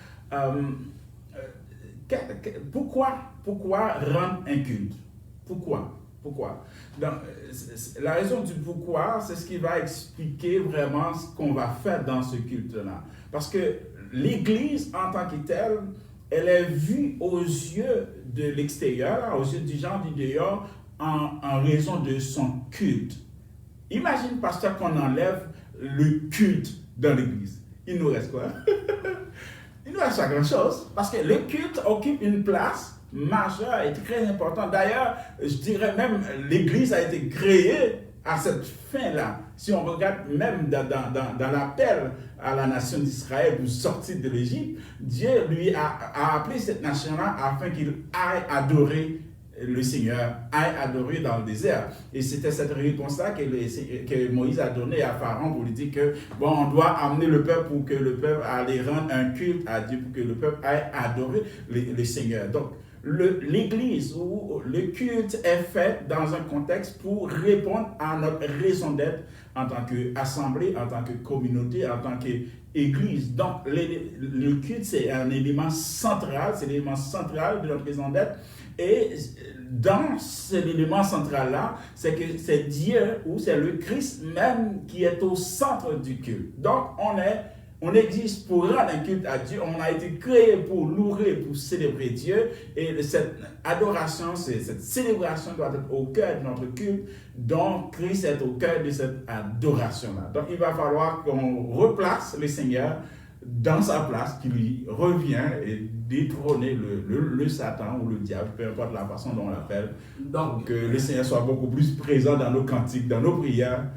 pourquoi rendre un culte? Pourquoi? Donc, la raison du pourquoi, c'est ce qui va expliquer vraiment ce qu'on va faire dans ce culte-là. Parce que l'Église, en tant que telle, elle est vue aux yeux de l'extérieur, aux yeux du gens du dehors, en raison de son culte. Imagine, pasteur, qu'on enlève le culte dans l'Église. Il nous reste quoi? Il nous reste pas grand-chose, parce que le culte occupe une place majeur et très important. D'ailleurs, je dirais même l'Église a été créée à cette fin-là. Si on regarde même dans l'appel à la nation d'Israël pour sortir de l'Égypte, Dieu lui a appelé cette nation-là afin qu'il aille adorer le Seigneur, aille adorer dans le désert. Et c'était cette réponse-là que Moïse a donnée à Pharaon pour lui dire que bon, on doit amener le peuple pour que le peuple aille rendre un culte à Dieu, pour que le peuple aille adorer le Seigneur. Donc, l'Église ou le culte est fait dans un contexte pour répondre à notre raison d'être en tant qu'assemblée, en tant que communauté, en tant qu'Église. Donc, le culte, c'est un élément central, c'est l'élément central de notre raison d'être. Et dans cet élément central-là, c'est que c'est Dieu ou c'est le Christ même qui est au centre du culte. Donc, on existe pour rendre un culte à Dieu. On a été créé pour louer, pour célébrer Dieu. Et cette adoration, cette célébration doit être au cœur de notre culte. Donc, Christ est au cœur de cette adoration-là. Donc, il va falloir qu'on replace le Seigneur dans sa place, qui lui revient et détrôner le Satan ou le diable, peu importe la façon dont on l'appelle. Donc, que le Seigneur soit beaucoup plus présent dans nos cantiques, dans nos prières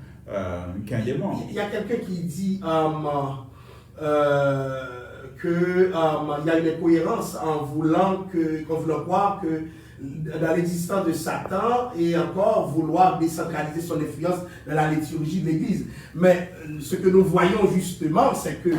qu'un démon. Il y a quelqu'un qui dit qu'il y a une incohérence en voulant croire que dans l'existence de Satan et encore vouloir décentraliser son influence dans la liturgie de l'Église. Mais ce que nous voyons justement, c'est que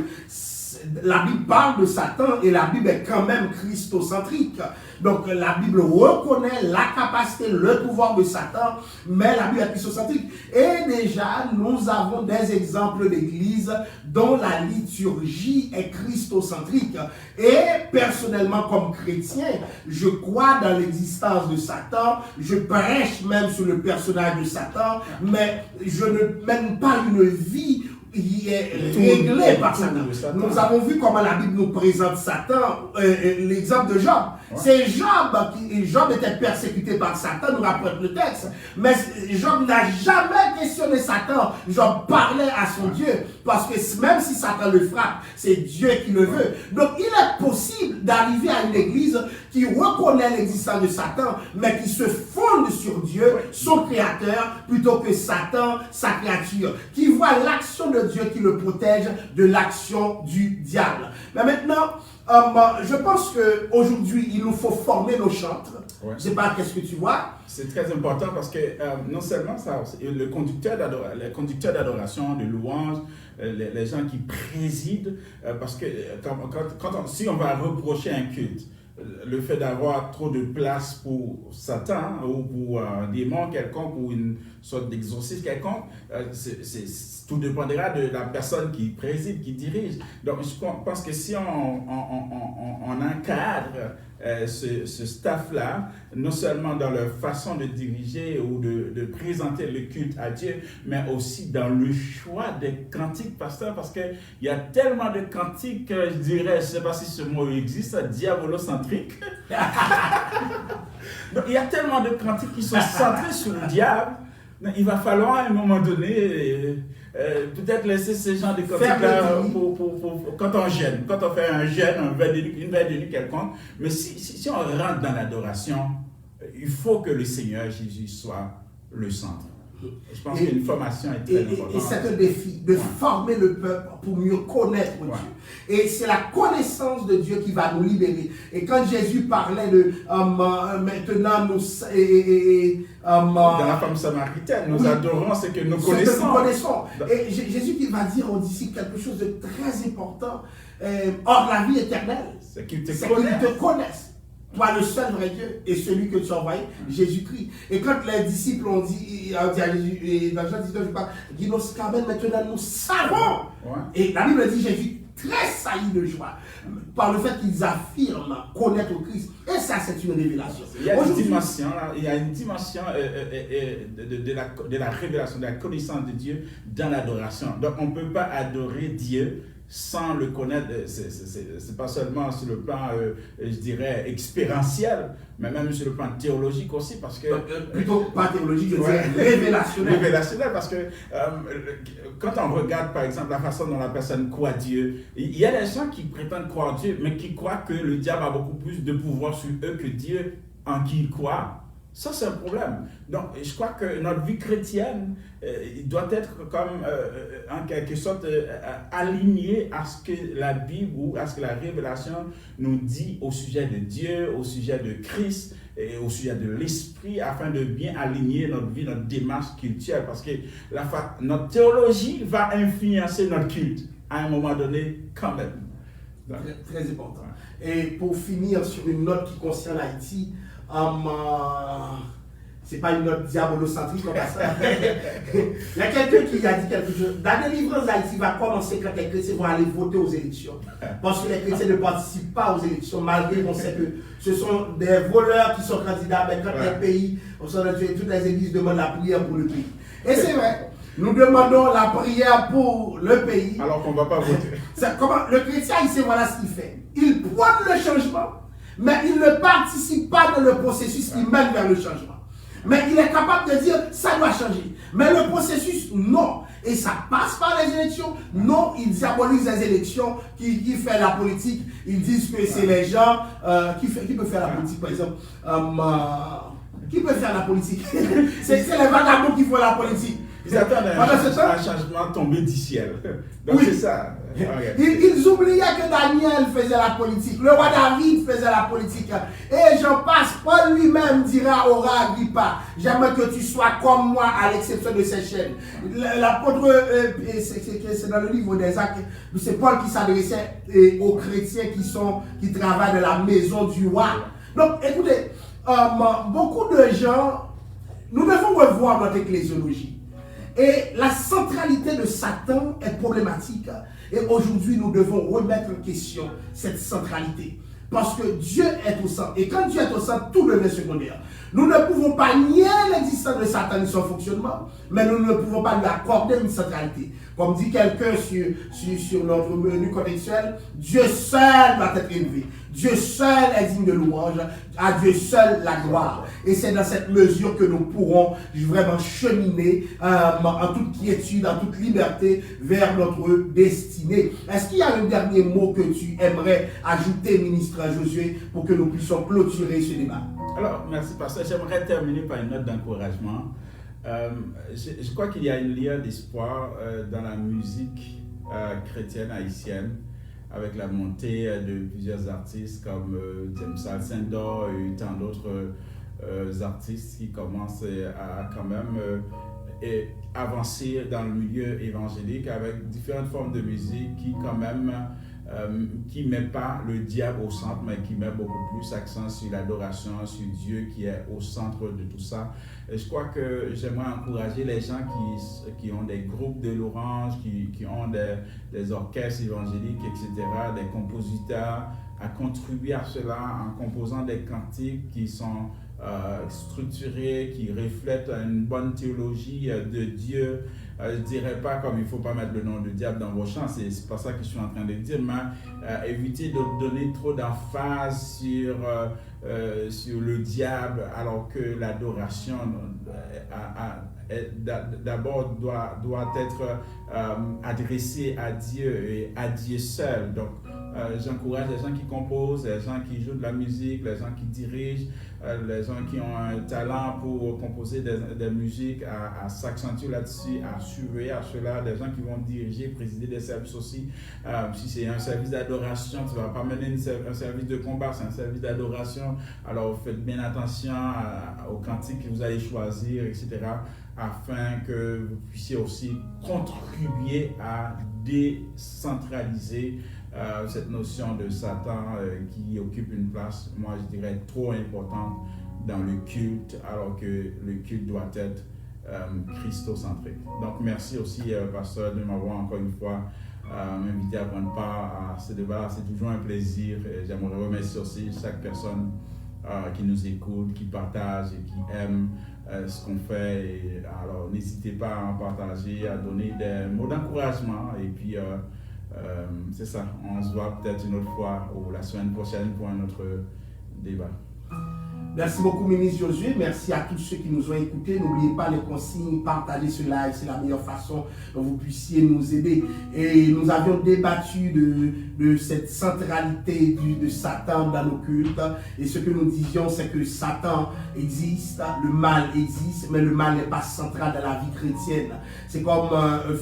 la Bible parle de Satan et la Bible est quand même christocentrique. Donc la Bible reconnaît la capacité, le pouvoir de Satan, mais la Bible est christocentrique. Et déjà, nous avons des exemples d'églises dont la liturgie est christocentrique. Et personnellement, comme chrétien, je crois dans l'existence de Satan, je prêche même sur le personnage de Satan, mais je ne mène pas une vie qui est réglée par Satan. Nous avons vu comment la Bible nous présente Satan, l'exemple de Job. Ouais. C'est Job était persécuté par Satan, nous rapporte le texte. Mais Job n'a jamais questionné Satan. Job parlait à son Dieu. Parce que même si Satan le frappe, c'est Dieu qui le veut. Donc il est possible d'arriver à une église qui reconnaît l'existence de Satan, mais qui se fonde sur Dieu, son créateur, plutôt que Satan, sa créature. Qui voit l'action de Dieu qui le protège de l'action du diable. Mais maintenant, je pense qu'aujourd'hui, il nous faut former nos chantres. Ouais. Je ne sais pas, qu'est-ce que tu vois? C'est très important parce que non seulement ça, le conducteur d'adoration, de louange, les gens qui président, parce que si on va reprocher un culte, le fait d'avoir trop de place pour Satan ou pour un démon quelconque ou une sorte d'exorcisme quelconque, tout dépendra de la personne qui préside, qui dirige. Donc je pense que si on encadre ce staff-là, non seulement dans leur façon de diriger ou de présenter le culte à Dieu, mais aussi dans le choix des cantiques, pasteur, parce qu'il y a tellement de cantiques, je dirais, je ne sais pas si ce mot existe, diabolocentriques. Donc il y a tellement de cantiques qui sont centrés sur le diable. Il va falloir à un moment donné peut-être laisser ces gens de cantiques-là quand on jeûne, quand on fait un jeûne, une veille de nuit quelconque. Mais si on rentre dans l'adoration, il faut que le Seigneur Jésus soit le centre. Je pense qu'une formation est très importante. Et c'est un défi de former le peuple pour mieux connaître Dieu. Et c'est la connaissance de Dieu qui va nous libérer. Et quand Jésus parlait de maintenant nous... dans la femme samaritaine, nous adorons ce que nous connaissons. Et Jésus qui va dire aux disciples quelque chose de très important. Or, la vie éternelle, c'est qu'ils te connaissent. Toi, le seul vrai Dieu et celui que tu as envoyé, Jésus-Christ. Et quand les disciples ont dit à Jésus, et dans Jean 19, je parle, Guinos Carmel, maintenant nous savons. Ouais. Et la Bible dit Jésus tressaillit de joie par le fait qu'ils affirment connaître Christ. Et ça, c'est une révélation. Il y a une dimension, de la révélation, de la connaissance de Dieu dans l'adoration. Donc, on ne peut pas adorer Dieu sans le connaître. C'est pas seulement sur le plan, je dirais, expérientiel, mais même sur le plan théologique aussi, parce que... plutôt pas théologique, je dirais révélationnel. Révélationnel, parce que quand on regarde, par exemple, la façon dont la personne croit Dieu, il y a des gens qui prétendent croire Dieu, mais qui croient que le diable a beaucoup plus de pouvoir sur eux que Dieu en qui ils croient. Ça, c'est un problème. Donc, je crois que notre vie chrétienne doit être comme, en quelque sorte, alignée à ce que la Bible ou à ce que la révélation nous dit au sujet de Dieu, au sujet de Christ et au sujet de l'Esprit, afin de bien aligner notre vie, notre démarche culturelle. Parce que notre théologie va influencer notre culte à un moment donné, quand même. Donc, très important. Et pour finir sur une note qui concerne Haïti, c'est pas une note diabolocentrique comme ça. Il y a quelqu'un qui a dit quelque chose. La délivrance d'Haïti va commencer quand les chrétiens vont aller voter aux élections. Parce que les chrétiens ne participent pas aux élections, malgré qu'on sait que ce sont des voleurs qui sont candidats. Mais quand les pays, on s'en a tué, toutes les églises demandent la prière pour le pays. Et c'est vrai. Nous demandons la prière pour le pays. Alors qu'on ne va pas voter. Le chrétien, il sait voilà ce qu'il fait. Il prône le changement, mais il ne participe pas dans le processus qui mène vers le changement. Mais il est capable de dire, ça doit changer. Mais le processus, non. Et ça passe par les élections. Non, ils diabolisent les élections. Qui fait la politique? Ils disent que c'est les gens... qui peut faire la politique, par exemple? Qui peut faire la politique? C'est les vagabonds qui font la politique. Ils attendent un changement tombé du ciel. Donc c'est ça. Ils oubliaient que Daniel faisait la politique, le roi David faisait la politique. Et j'en passe, Paul lui-même dira au roi Agrippa, j'aimerais que tu sois comme moi à l'exception de ces chaînes. L'apôtre, c'est dans le livre des Actes, c'est Paul qui s'adressait aux chrétiens qui travaillent dans la maison du roi. Donc écoutez, beaucoup de gens, nous devons revoir notre ecclésiologie. Et la centralité de Satan est problématique. Et aujourd'hui, nous devons remettre en question cette centralité. Parce que Dieu est au centre. Et quand Dieu est au centre, tout devient secondaire. Nous ne pouvons pas nier l'existence de Satan et son fonctionnement, mais nous ne pouvons pas lui accorder une centralité. Comme dit quelqu'un sur notre menu contextuel, Dieu seul doit être élevé. Dieu seul est digne de louange, à Dieu seul la gloire. Et c'est dans cette mesure que nous pourrons vraiment cheminer en toute quiétude, en toute liberté vers notre destinée. Est-ce qu'il y a un dernier mot que tu aimerais ajouter, ministre Josué, pour que nous puissions clôturer ce débat? Alors, merci pasteur. J'aimerais terminer par une note d'encouragement. Je crois qu'il y a une lueur d'espoir dans la musique chrétienne haïtienne, avec la montée de plusieurs artistes comme James Alcindor et tant d'autres artistes qui commencent à quand même avancer dans le milieu évangélique avec différentes formes de musique qui quand même qui ne met pas le diable au centre, mais qui met beaucoup plus accent sur l'adoration, sur Dieu qui est au centre de tout ça. Et je crois que j'aimerais encourager les gens qui ont des groupes de louanges, qui ont des orchestres évangéliques, etc., des compositeurs, à contribuer à cela en composant des cantiques qui sont structurés, qui reflètent une bonne théologie de Dieu. Je ne dirais pas comme il ne faut pas mettre le nom de diable dans vos chants, c'est pas ça que je suis en train de dire, mais éviter de donner trop d'emphase sur le diable, alors que l'adoration d'abord doit être adressée à Dieu et à Dieu seul. Donc, j'encourage les gens qui composent, les gens qui jouent de la musique, les gens qui dirigent, les gens qui ont un talent pour composer des musiques, à s'accentuer là-dessus, à surveiller à cela, des gens qui vont diriger, présider des services aussi. Si c'est un service d'adoration, tu ne vas pas mener un service de combat, c'est un service d'adoration. Alors faites bien attention aux cantiques que vous allez choisir, etc., afin que vous puissiez aussi contribuer à décentraliser cette notion de Satan qui occupe une place, moi je dirais, trop importante dans le culte, alors que le culte doit être christocentrique. Donc merci aussi, pasteur, de m'avoir encore une fois m'invité à prendre part à ce débat. C'est toujours un plaisir. J'aimerais remercier aussi chaque personne qui nous écoute, qui partage et qui aime ce qu'on fait. Et, alors n'hésitez pas à en partager, à donner des mots d'encouragement. Et puis c'est ça, on se voit peut-être une autre fois ou la semaine prochaine pour un autre débat. Merci beaucoup, ministre Josué. Merci à tous ceux qui nous ont écoutés. N'oubliez pas les consignes, partagez ce live, c'est la meilleure façon dont vous puissiez nous aider. Et nous avions débattu de cette centralité de Satan dans nos cultes. Et ce que nous disions, c'est que Satan existe, le mal existe, mais le mal n'est pas central dans la vie chrétienne. C'est comme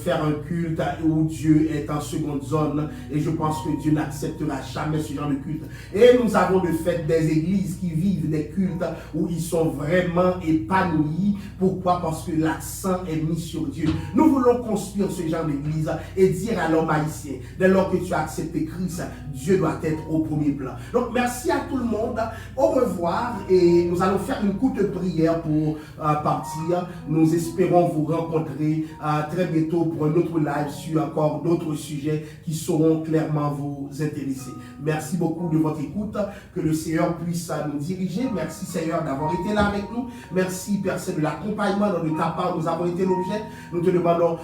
faire un culte où Dieu est en seconde zone. Et je pense que Dieu n'acceptera jamais ce genre de culte. Et nous avons de fait des églises qui vivent des cultes où ils sont vraiment épanouis. Pourquoi? Parce que l'accent est mis sur Dieu. Nous voulons construire ce genre d'église et dire à l'homme haïtien, dès lors que tu as accepté Christ, Dieu doit être au premier plan. Donc merci à tout le monde. Au revoir et nous allons faire une courte prière pour partir. Nous espérons vous rencontrer très bientôt pour un autre live sur encore d'autres sujets qui sauront clairement vous intéresser. Merci beaucoup de votre écoute. Que le Seigneur puisse nous diriger. Merci Seigneur d'avoir été là avec nous. Merci Père Saint de l'accompagnement dont de ta part nous avons été l'objet. Nous te demandons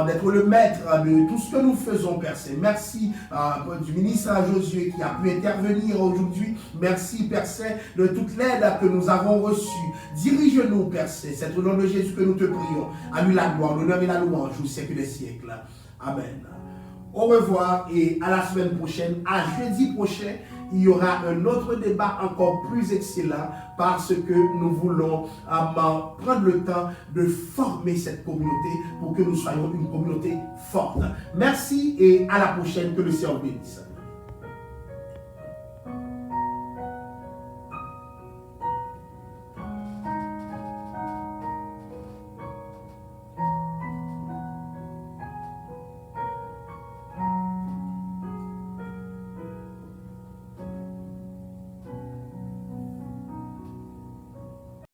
d'être le maître de tout ce que nous faisons Père Saint. Merci du ministre Josué qui a pu intervenir aujourd'hui. Merci Père Saint de toute l'aide que nous avons reçue. Dirige-nous Père Saint. C'est au nom de Jésus que nous te prions. À lui la gloire, l'honneur et la louange au siècle des siècles. Amen. Au revoir et à la semaine prochaine, à jeudi prochain. il y aura un autre débat encore plus excellent parce que nous voulons prendre le temps de former cette communauté pour que nous soyons une communauté forte. Merci et à la prochaine. Que le Seigneur bénisse.